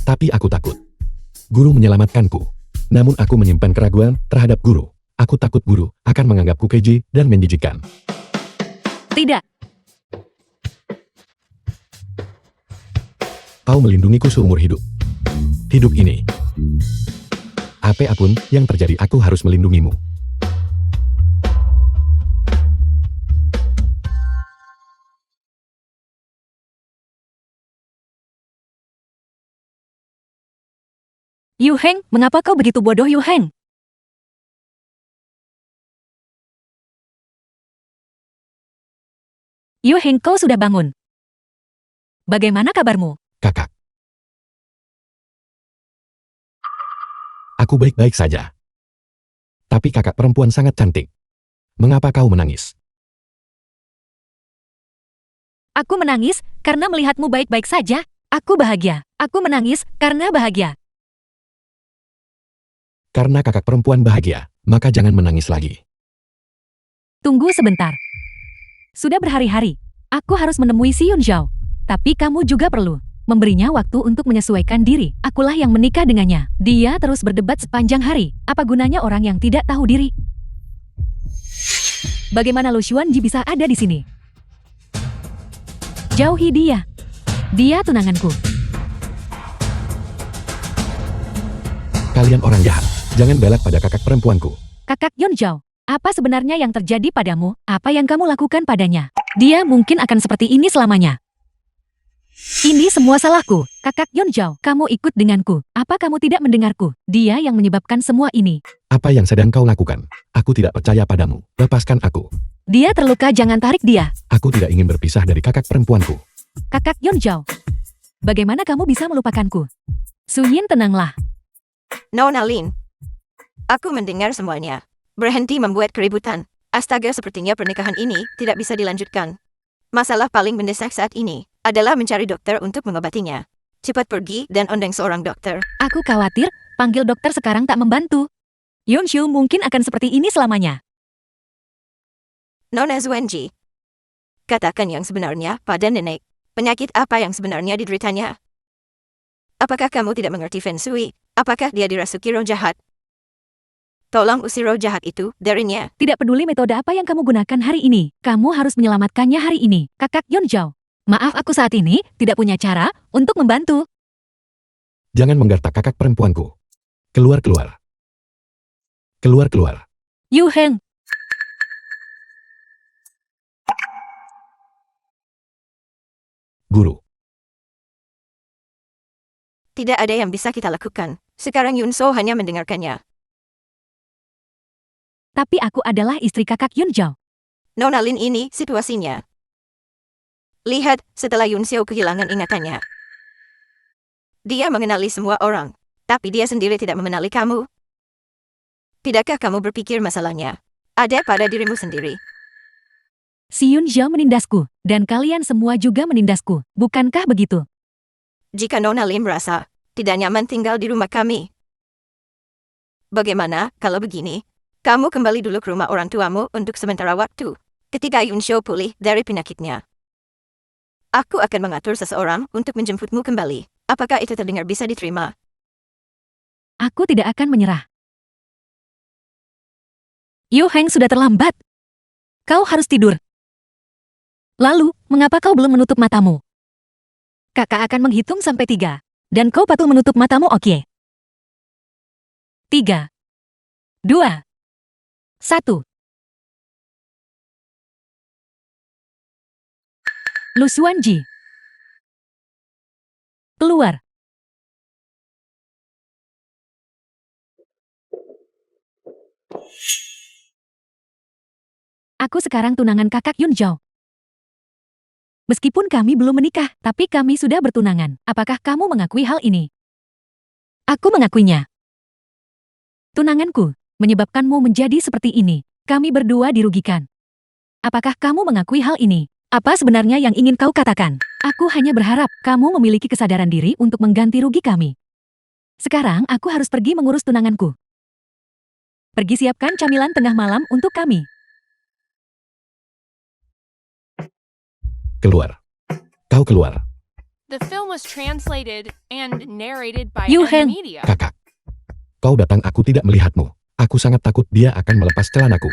Tapi aku takut. Guru menyelamatkanku. Namun aku menyimpan keraguan terhadap guru. Aku takut guru akan menganggapku keji dan menjijikan. Tidak. Kau melindungiku seumur hidup. Hidup ini. Apapun yang terjadi aku harus melindungimu. Yu Heng, mengapa kau begitu bodoh Yu Heng? Yu Heng, kau sudah bangun. Bagaimana kabarmu? Kakak. Aku baik-baik saja. Tapi kakak perempuan sangat cantik. Mengapa kau menangis? Aku menangis karena melihatmu baik-baik saja. Aku bahagia. Aku menangis karena bahagia. Karena kakak perempuan bahagia, maka jangan menangis lagi. Tunggu sebentar. Sudah berhari-hari. Aku harus menemui si Yun Zhao. Tapi kamu juga perlu memberinya waktu untuk menyesuaikan diri. Akulah yang menikah dengannya. Dia terus berdebat sepanjang hari. Apa gunanya orang yang tidak tahu diri? Bagaimana Lu Xuanji bisa ada di sini? Jauhi dia. Dia tunanganku. Kalian orang jahat. Jangan belak pada kakak perempuanku. Kakak Yunjao, apa sebenarnya yang terjadi padamu? Apa yang kamu lakukan padanya? Dia mungkin akan seperti ini selamanya. Ini semua salahku. Kakak Yunjao, kamu ikut denganku. Apa kamu tidak mendengarku? Dia yang menyebabkan semua ini. Apa yang sedang kau lakukan? Aku tidak percaya padamu. Lepaskan aku. Dia terluka, jangan tarik dia. Aku tidak ingin berpisah dari kakak perempuanku. Kakak Yunjao, bagaimana kamu bisa melupakanku? Suyin, tenanglah. Nona Lin. Aku mendengar semuanya. Berhenti membuat keributan. Astaga, sepertinya pernikahan ini tidak bisa dilanjutkan. Masalah paling mendesak saat ini adalah mencari dokter untuk mengobatinya. Cepat pergi dan undang seorang dokter. Aku khawatir, panggil dokter sekarang tak membantu. Yunshu mungkin akan seperti ini selamanya. Nona Zuenji. Katakan yang sebenarnya pada nenek. Penyakit apa yang sebenarnya dideritanya? Apakah kamu tidak mengerti Feng Shui? Apakah dia dirasuki roh jahat? Tolong usir roh jahat itu darinya. Tidak peduli metode apa yang kamu gunakan hari ini, kamu harus menyelamatkannya hari ini. Kakak Yunjao, maaf aku saat ini tidak punya cara untuk membantu. Jangan menggertak kakak perempuanku. Keluar, keluar. Keluar, keluar. Yu Heng, Guru. Tidak ada yang bisa kita lakukan. Sekarang Yunso hanya mendengarkannya. tapi aku adalah istri kakak Yunjao. Nona Lin, ini situasinya. Lihat, setelah Yunseo kehilangan ingatannya. Dia mengenali semua orang, tapi dia sendiri tidak mengenali kamu. Tidakkah kamu berpikir masalahnya ada pada dirimu sendiri? Si Yunjao menindasku, dan kalian semua juga menindasku, bukankah begitu? Jika Nona Lin merasa tidak nyaman tinggal di rumah kami, bagaimana kalau begini? Kamu kembali dulu ke rumah orang tuamu untuk sementara waktu. Ketika Yunseo pulih dari penyakitnya, aku akan mengatur seseorang untuk menjemputmu kembali. Apakah itu terdengar bisa diterima? Aku tidak akan menyerah. Yu Heng, sudah terlambat. Kau harus tidur. Lalu, mengapa kau belum menutup matamu? Kakak akan menghitung sampai 3. Dan kau patuh menutup matamu, oke? 3, 2, 1. Lu Xuanji. Keluar. Aku sekarang tunangan kakak Yunjao. Meskipun kami belum menikah, tapi kami sudah bertunangan. Apakah kamu mengakui hal ini? Aku mengakuinya. Tunanganku menyebabkanmu menjadi seperti ini. Kami berdua dirugikan. Apakah kamu mengakui hal ini? Apa sebenarnya yang ingin kau katakan? Aku hanya berharap kamu memiliki kesadaran diri untuk mengganti rugi kami. Sekarang aku harus pergi mengurus tunanganku. Pergi siapkan camilan tengah malam untuk kami. Keluar. Kau keluar. The film was translated and narrated by Yu M Heng. Media. Kakak. Kau datang, aku tidak melihatmu. Aku sangat takut dia akan melepas celanaku.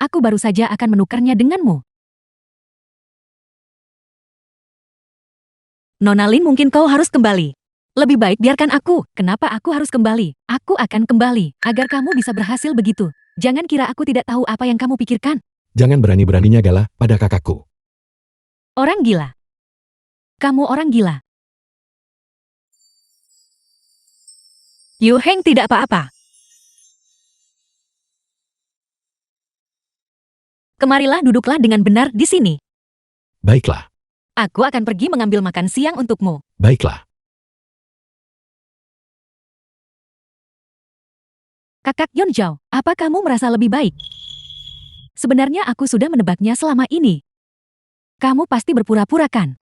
Aku baru saja akan menukarnya denganmu. Nona Lin, mungkin kau harus kembali. Lebih baik biarkan aku. Kenapa aku harus kembali? Aku akan kembali, agar kamu bisa berhasil begitu. Jangan kira aku tidak tahu apa yang kamu pikirkan. Jangan berani-beraninya galah pada kakakku. Orang gila. Kamu orang gila. Yu Heng tidak apa-apa. Kemarilah, duduklah dengan benar di sini. Baiklah, Aku akan pergi mengambil makan siang untukmu. baiklah. Kakak Yunjao, apa kamu merasa lebih baik? Sebenarnya aku sudah menebaknya selama ini. Kamu pasti berpura-pura, kan?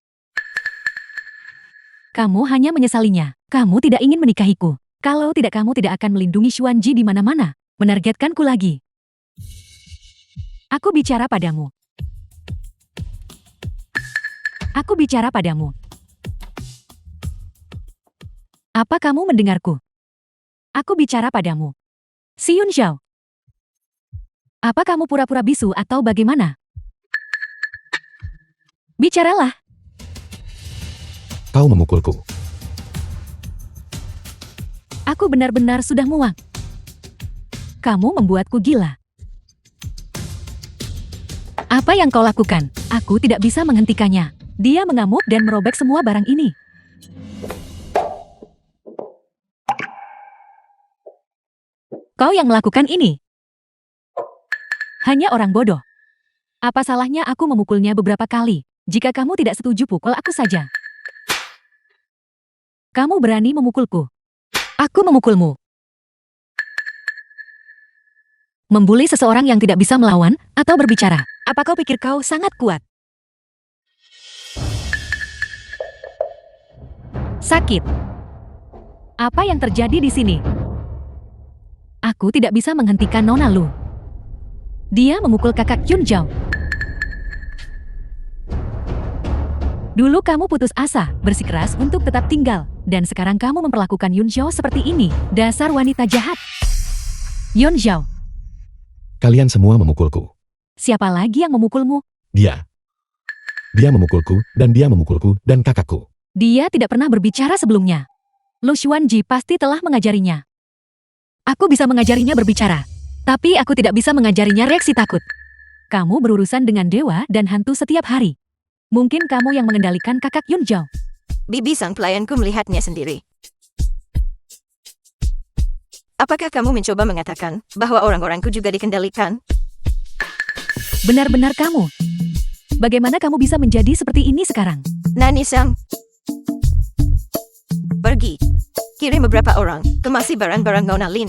Kamu hanya menyesalinya. Kamu tidak ingin menikahiku. Kalau tidak, kamu tidak akan melindungi Xuanji di mana-mana. Menargetkanku lagi. Aku bicara padamu. Aku bicara padamu. Apa kamu mendengarku? Aku bicara padamu. Si Yunjao. Apa kamu pura-pura bisu atau bagaimana? Bicaralah. Kau memukulku. Aku benar-benar sudah muak. Kamu membuatku gila. Apa yang kau lakukan? Aku tidak bisa menghentikannya. Dia mengamuk dan merobek semua barang ini. Kau yang melakukan ini. Hanya orang bodoh. Apa salahnya aku memukulnya beberapa kali? Jika kamu tidak setuju, pukul aku saja. Kamu berani memukulku. Aku memukulmu. Membuli seseorang yang tidak bisa melawan atau berbicara. Apa kau pikir kau sangat kuat? Sakit. Apa yang terjadi di sini? Aku tidak bisa menghentikan Nona Lu. Dia memukul kakak Yun Zhao. Dulu kamu putus asa, bersikeras untuk tetap tinggal. Dan sekarang kamu memperlakukan Yun Zhao seperti ini. Dasar wanita jahat. Yun Zhao. Kalian semua memukulku. Siapa lagi yang memukulmu? Dia. Dia memukulku, dan dia memukulku, dan kakakku. Dia tidak pernah berbicara sebelumnya. Lu Xuanji pasti telah mengajarinya. Aku bisa mengajarinya berbicara. Tapi aku tidak bisa mengajarinya reaksi takut. Kamu berurusan dengan dewa dan hantu setiap hari. Mungkin kamu yang mengendalikan kakak Yun Zhao. Bibi sang pelayanku melihatnya sendiri. Apakah kamu mencoba mengatakan bahwa orang-orangku juga dikendalikan? Benar-benar kamu. Bagaimana kamu bisa menjadi seperti ini sekarang? Nani Sang. Pergi. Kirim beberapa orang, kemasi barang-barang Nona Lin.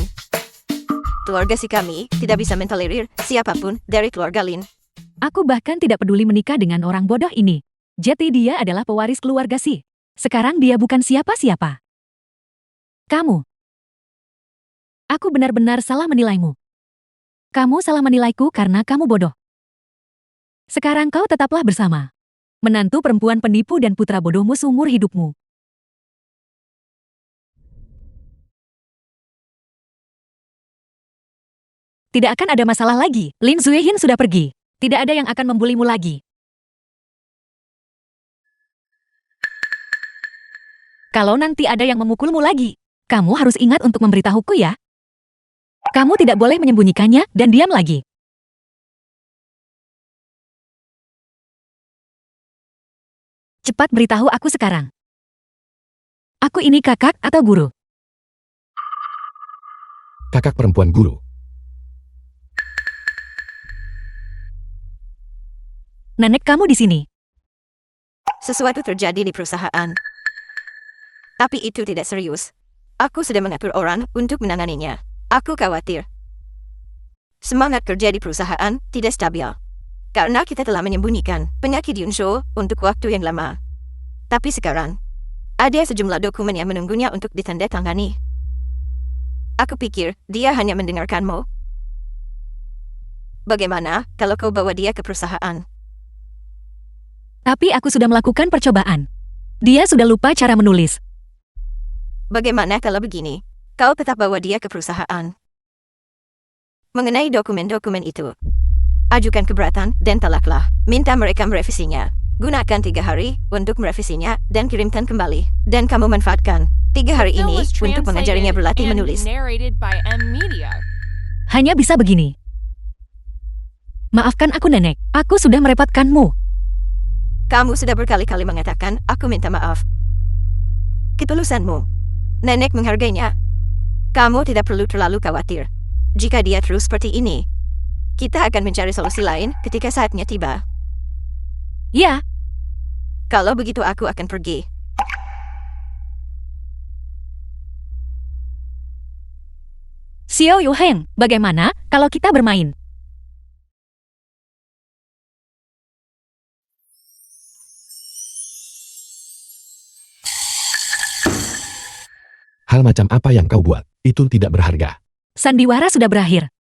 Keluarga si kami tidak bisa mentolerir siapapun dari keluarga Lin. Aku bahkan tidak peduli menikah dengan orang bodoh ini. Jadi dia adalah pewaris keluarga si. Sekarang dia bukan siapa-siapa. Kamu. Aku benar-benar salah menilaimu. Kamu salah menilaiku karena kamu bodoh. Sekarang kau tetaplah bersama menantu perempuan penipu dan putra bodohmu seumur hidupmu. Tidak akan ada masalah lagi. Lin Zuehin sudah pergi. Tidak ada yang akan membulimu lagi. Kalau nanti ada yang memukulmu lagi, kamu harus ingat untuk memberitahuku ya. Kamu tidak boleh menyembunyikannya dan diam lagi. Cepat beritahu aku sekarang. Aku ini kakak atau guru? Kakak perempuan guru. Nenek kamu di sini. Sesuatu terjadi di perusahaan. Tapi itu tidak serius. Aku sudah mengatur orang untuk menanganinya. Aku khawatir. Semangat kerja di perusahaan tidak stabil. Karena kita telah menyembunyikan penyakit Yunsho untuk waktu yang lama. Tapi sekarang, ada sejumlah dokumen yang menunggunya untuk ditandatangani. Aku pikir dia hanya mendengarkanmu. Bagaimana kalau kau bawa dia ke perusahaan? Tapi aku sudah melakukan percobaan. Dia sudah lupa cara menulis. Bagaimana kalau begini? Kau tetap bawa dia ke perusahaan. Mengenai dokumen-dokumen itu, ajukan keberatan dan talaklah. Minta mereka merevisinya. Gunakan 3 hari untuk merevisinya dan kirimkan kembali. Dan kamu manfaatkan 3 hari The film ini was untuk mengajarinya translated berlatih and menulis. narrated by M Media. Hanya bisa begini. Maafkan aku, Nenek. Aku sudah merepotkanmu. Kamu sudah berkali-kali mengatakan, aku minta maaf. Ketulusanmu. Nenek menghargainya. Kamu tidak perlu terlalu khawatir. Jika dia terus seperti ini, kita akan mencari solusi lain ketika saatnya tiba. Ya, Kalau begitu aku akan pergi. Xiao Yuheng, bagaimana kalau kita bermain? Hal macam apa yang kau buat, itu tidak berharga. Sandiwara sudah berakhir.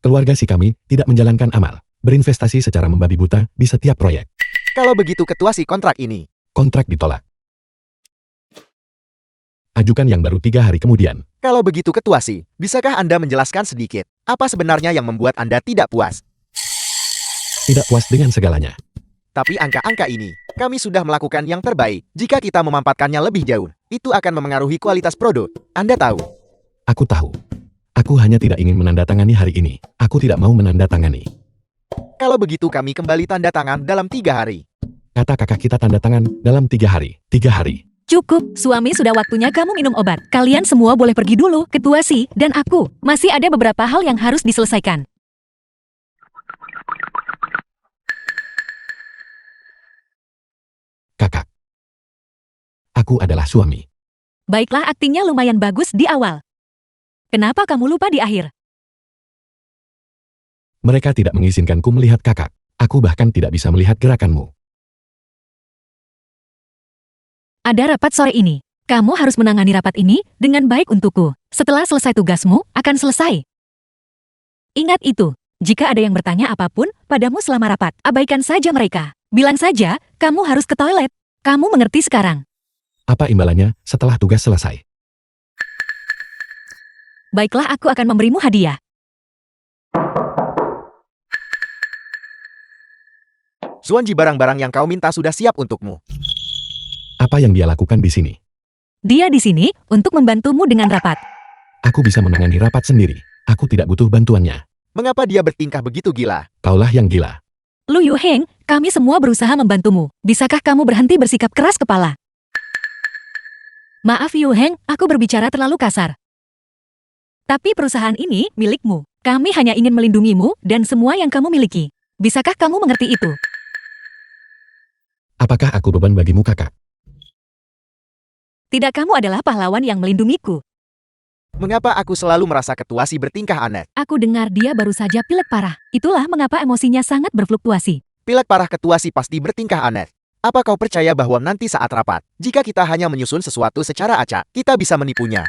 Keluarga si kami tidak menjalankan amal, berinvestasi secara membabi buta di setiap proyek. Kalau begitu ketua si kontrak ini. Kontrak ditolak. Ajukan yang baru 3 hari kemudian. Kalau begitu ketua si, bisakah Anda menjelaskan sedikit apa sebenarnya yang membuat Anda tidak puas? tidak puas dengan segalanya. Tapi angka-angka ini, kami sudah melakukan yang terbaik. Jika kita memampatkannya lebih jauh, itu akan memengaruhi kualitas produk. Anda tahu. Aku tahu. Aku hanya tidak ingin menandatangani hari ini. Aku tidak mau menandatangani. Kalau begitu kami kembali tanda tangan dalam 3 hari. Kata kakak kita tanda tangan dalam 3 hari. 3 hari. Cukup, suami sudah waktunya kamu minum obat. Kalian semua boleh pergi dulu, Ketua Si dan aku. Masih ada beberapa hal yang harus diselesaikan. Kakak. Aku adalah suami. Baiklah, aktingnya lumayan bagus di awal. Kenapa kamu lupa di akhir? Mereka tidak mengizinkanku melihat kakak. Aku bahkan tidak bisa melihat gerakanmu. Ada rapat sore ini. Kamu harus menangani rapat ini dengan baik untukku. Setelah selesai tugasmu, akan selesai. Ingat itu. Jika ada yang bertanya apapun padamu selama rapat, abaikan saja mereka. Bilang saja, kamu harus ke toilet. Kamu mengerti sekarang. Apa imbalannya setelah tugas selesai? Baiklah, aku akan memberimu hadiah. Zuanji, barang-barang yang kau minta sudah siap untukmu. Apa yang dia lakukan di sini? Dia di sini untuk membantumu dengan rapat. Aku bisa menangani rapat sendiri. Aku tidak butuh bantuannya. Mengapa dia bertingkah begitu gila? Kaulah yang gila. Lu Yu Heng, kami semua berusaha membantumu. Bisakah kamu berhenti bersikap keras kepala? Maaf Yu Heng, aku berbicara terlalu kasar. Tapi perusahaan ini milikmu. Kami hanya ingin melindungimu dan semua yang kamu miliki. Bisakah kamu mengerti itu? Apakah aku beban bagimu, kakak? Tidak, kamu adalah pahlawan yang melindungiku. Mengapa aku selalu merasa Ketua Si bertingkah aneh? Aku dengar dia baru saja pilek parah. Itulah mengapa emosinya sangat berfluktuasi. Pilek parah Ketua Si pasti bertingkah aneh. Apa kau percaya bahwa nanti saat rapat, jika kita hanya menyusun sesuatu secara acak, kita bisa menipunya?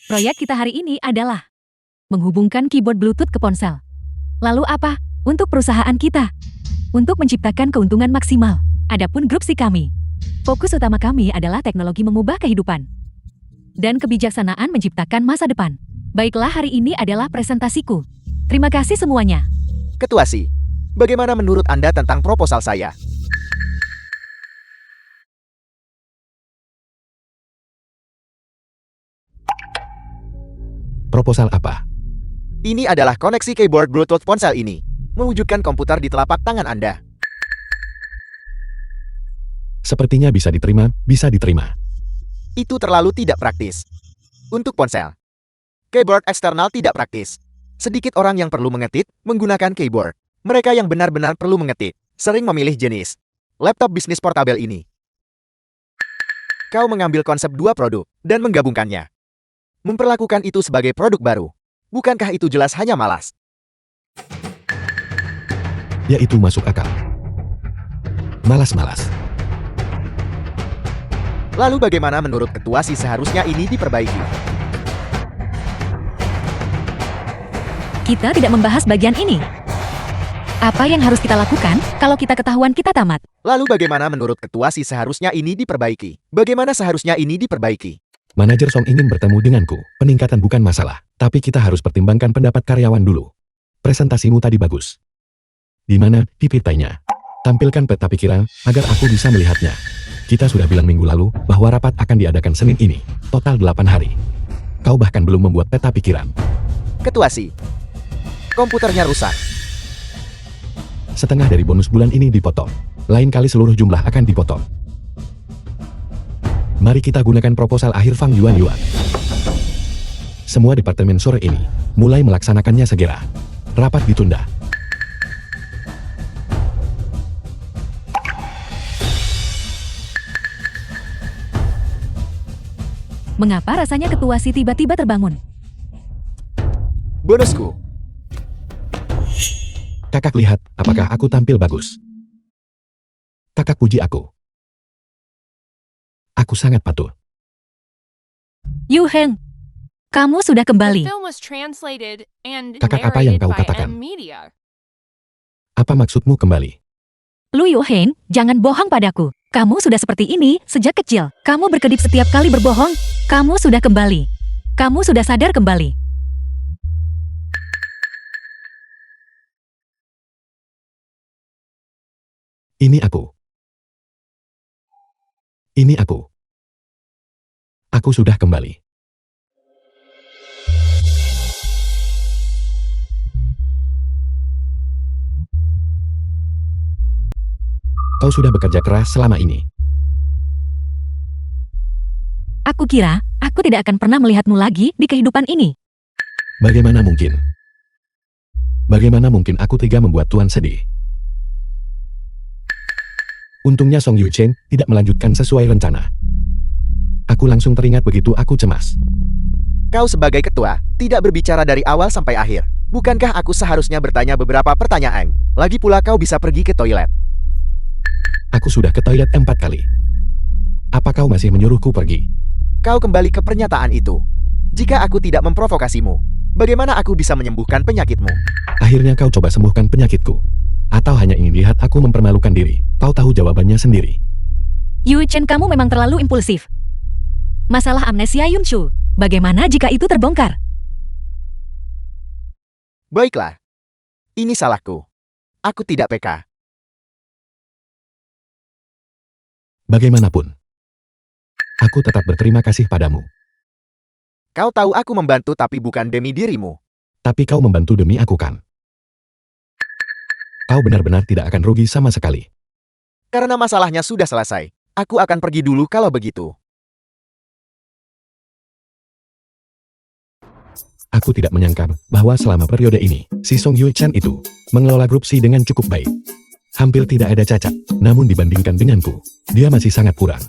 Proyek kita hari ini adalah menghubungkan keyboard Bluetooth ke ponsel. Lalu apa? Untuk perusahaan kita. Untuk menciptakan keuntungan maksimal. Adapun grup Si kami. Fokus utama kami adalah teknologi mengubah kehidupan. Dan kebijaksanaan menciptakan masa depan. Baiklah, hari ini adalah presentasiku. Terima kasih semuanya. Ketua Si, bagaimana menurut Anda tentang proposal saya? Proposal apa? Ini adalah koneksi keyboard Bluetooth ponsel ini. Mewujudkan komputer di telapak tangan Anda. Sepertinya bisa diterima, bisa diterima. Itu terlalu tidak praktis. Untuk ponsel, keyboard eksternal tidak praktis. Sedikit orang yang perlu mengetik menggunakan keyboard. Mereka yang benar-benar perlu mengetik sering memilih jenis laptop bisnis portabel ini. Kau mengambil konsep dua produk dan menggabungkannya. Memperlakukan itu sebagai produk baru. Bukankah itu jelas hanya malas? Ya, itu masuk akal. Malas-malas. Lalu bagaimana menurut Ketua Si seharusnya ini diperbaiki? Kita tidak membahas bagian ini. Apa yang harus kita lakukan kalau kita ketahuan kita tamat? Lalu bagaimana menurut Ketua Si seharusnya ini diperbaiki? Bagaimana seharusnya ini diperbaiki? Manajer Song ingin bertemu denganku. Peningkatan bukan masalah. Tapi kita harus pertimbangkan pendapat karyawan dulu. Presentasimu tadi bagus. Di mana PPT-nya? Tampilkan peta pikiran agar aku bisa melihatnya. Kita sudah bilang minggu lalu bahwa rapat akan diadakan Senin ini. Total 8 hari. Kau bahkan belum membuat peta pikiran. Ketua Si, komputernya rusak. Setengah dari bonus bulan ini dipotong. Lain kali seluruh jumlah akan dipotong. Mari kita gunakan proposal akhir Fang Yuan. Semua departemen sore ini mulai melaksanakannya segera. Rapat ditunda. Mengapa rasanya Ketua Si tiba-tiba terbangun? Bonusku. Kakak lihat, apakah aku tampil bagus? Kakak puji aku. Aku sangat patuh. Yu Heng, kamu sudah The kembali. film was translated and Kakak, apa yang narrated kau by katakan? M Media. Apa maksudmu kembali? Lu Yu Heng, jangan bohong padaku. Kamu sudah seperti ini sejak kecil. Kamu berkedip setiap kali berbohong. Kamu sudah kembali. Kamu sudah sadar kembali. Ini aku. Ini aku. Aku sudah kembali. Kau sudah bekerja keras selama ini. Aku kira, aku tidak akan pernah melihatmu lagi di kehidupan ini. Bagaimana mungkin? Bagaimana mungkin aku tega membuat Tuan sedih? Untungnya Song Yuchen tidak melanjutkan sesuai rencana. Aku langsung teringat begitu aku cemas. Kau sebagai ketua, tidak berbicara dari awal sampai akhir. Bukankah aku seharusnya bertanya beberapa pertanyaan? Lagi pula kau bisa pergi ke toilet. Aku sudah ke toilet 4 kali. Apa kau masih menyuruhku pergi? Kau kembali ke pernyataan itu. Jika aku tidak memprovokasimu, bagaimana aku bisa menyembuhkan penyakitmu? Akhirnya kau coba sembuhkan penyakitku. Atau hanya ingin lihat aku mempermalukan diri? Kau tahu jawabannya sendiri. Yu Chen, kamu memang terlalu impulsif. Masalah amnesia Yunshu, bagaimana jika itu terbongkar? Baiklah. Ini salahku. Aku tidak peka. Bagaimanapun, aku tetap berterima kasih padamu. Kau tahu aku membantu tapi bukan demi dirimu. Tapi kau membantu demi aku kan? Kau benar-benar tidak akan rugi sama sekali. Karena masalahnya sudah selesai. Aku akan pergi dulu kalau begitu. Aku tidak menyangka bahwa selama periode ini, si Song Yuchen itu mengelola grup Si dengan cukup baik. Hampir tidak ada cacat, namun dibandingkan denganku, dia masih sangat kurang.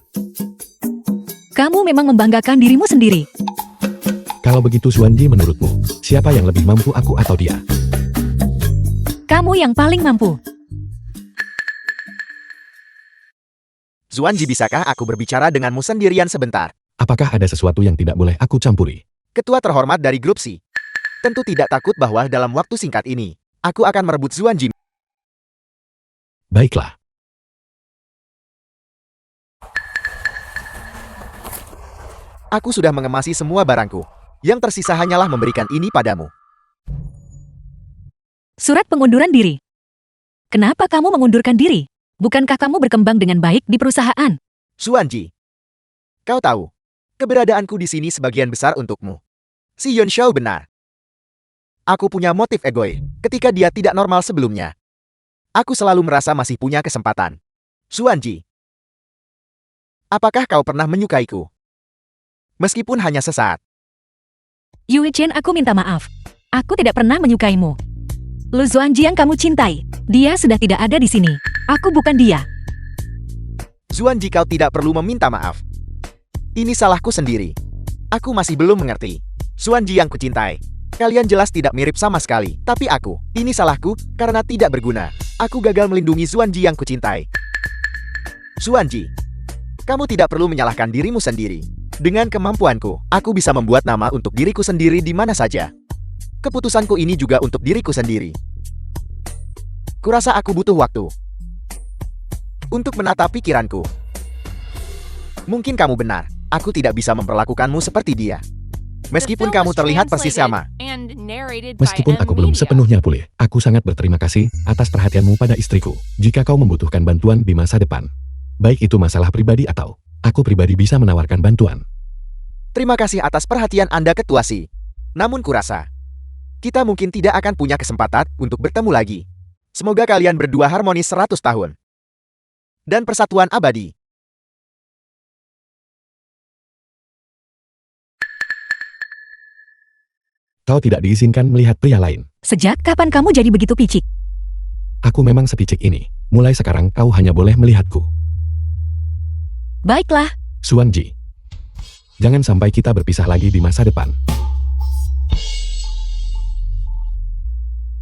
Kamu memang membanggakan dirimu sendiri. Kalau begitu Xuanji, menurutmu, siapa yang lebih mampu, aku atau dia? Kamu yang paling mampu. Xuanji, bisakah aku berbicara denganmu sendirian sebentar? Apakah ada sesuatu yang tidak boleh aku campuri? Ketua terhormat dari grup Si. Tentu tidak takut bahwa dalam waktu singkat ini, aku akan merebut Xuanji. Baiklah. Aku sudah mengemasi semua barangku. Yang tersisa hanyalah memberikan ini padamu. Surat pengunduran diri. Kenapa kamu mengundurkan diri? Bukankah kamu berkembang dengan baik di perusahaan? Xuanji, kau tahu, keberadaanku di sini sebagian besar untukmu. Si Yunshu benar. Aku punya motif egois ketika dia tidak normal sebelumnya. Aku selalu merasa masih punya kesempatan. Xuanji, apakah kau pernah menyukaiku? Meskipun hanya sesaat. Yu Chen, aku minta maaf. Aku tidak pernah menyukaimu. Lu Xuanji yang kamu cintai, dia sudah tidak ada di sini. Aku bukan dia. Xuanji, kau tidak perlu meminta maaf. Ini salahku sendiri. Aku masih belum mengerti. Xuanji yang kucintai. Kalian jelas tidak mirip sama sekali. Tapi aku, ini salahku karena tidak berguna. Aku gagal melindungi Xuanji yang kucintai. Xuanji, kamu tidak perlu menyalahkan dirimu sendiri. Dengan kemampuanku, aku bisa membuat nama untuk diriku sendiri di mana saja. Keputusanku ini juga untuk diriku sendiri. Kurasa aku butuh waktu untuk menata pikiranku. Mungkin kamu benar. Aku tidak bisa memperlakukanmu seperti dia. Meskipun kamu terlihat persis sama. Meskipun aku belum sepenuhnya pulih, aku sangat berterima kasih atas perhatianmu pada istriku. Jika kau membutuhkan bantuan di masa depan, baik itu masalah pribadi atau aku pribadi bisa menawarkan bantuan. Terima kasih atas perhatian Anda, Ketua Si. Namun kurasa, kita mungkin tidak akan punya kesempatan untuk bertemu lagi. Semoga kalian berdua harmonis 100 tahun. Dan persatuan abadi. Kau tidak diizinkan melihat pria lain. Sejak kapan kamu jadi begitu picik? Aku memang sepicik ini. Mulai sekarang kau hanya boleh melihatku. Baiklah. Xuanji, jangan sampai kita berpisah lagi di masa depan.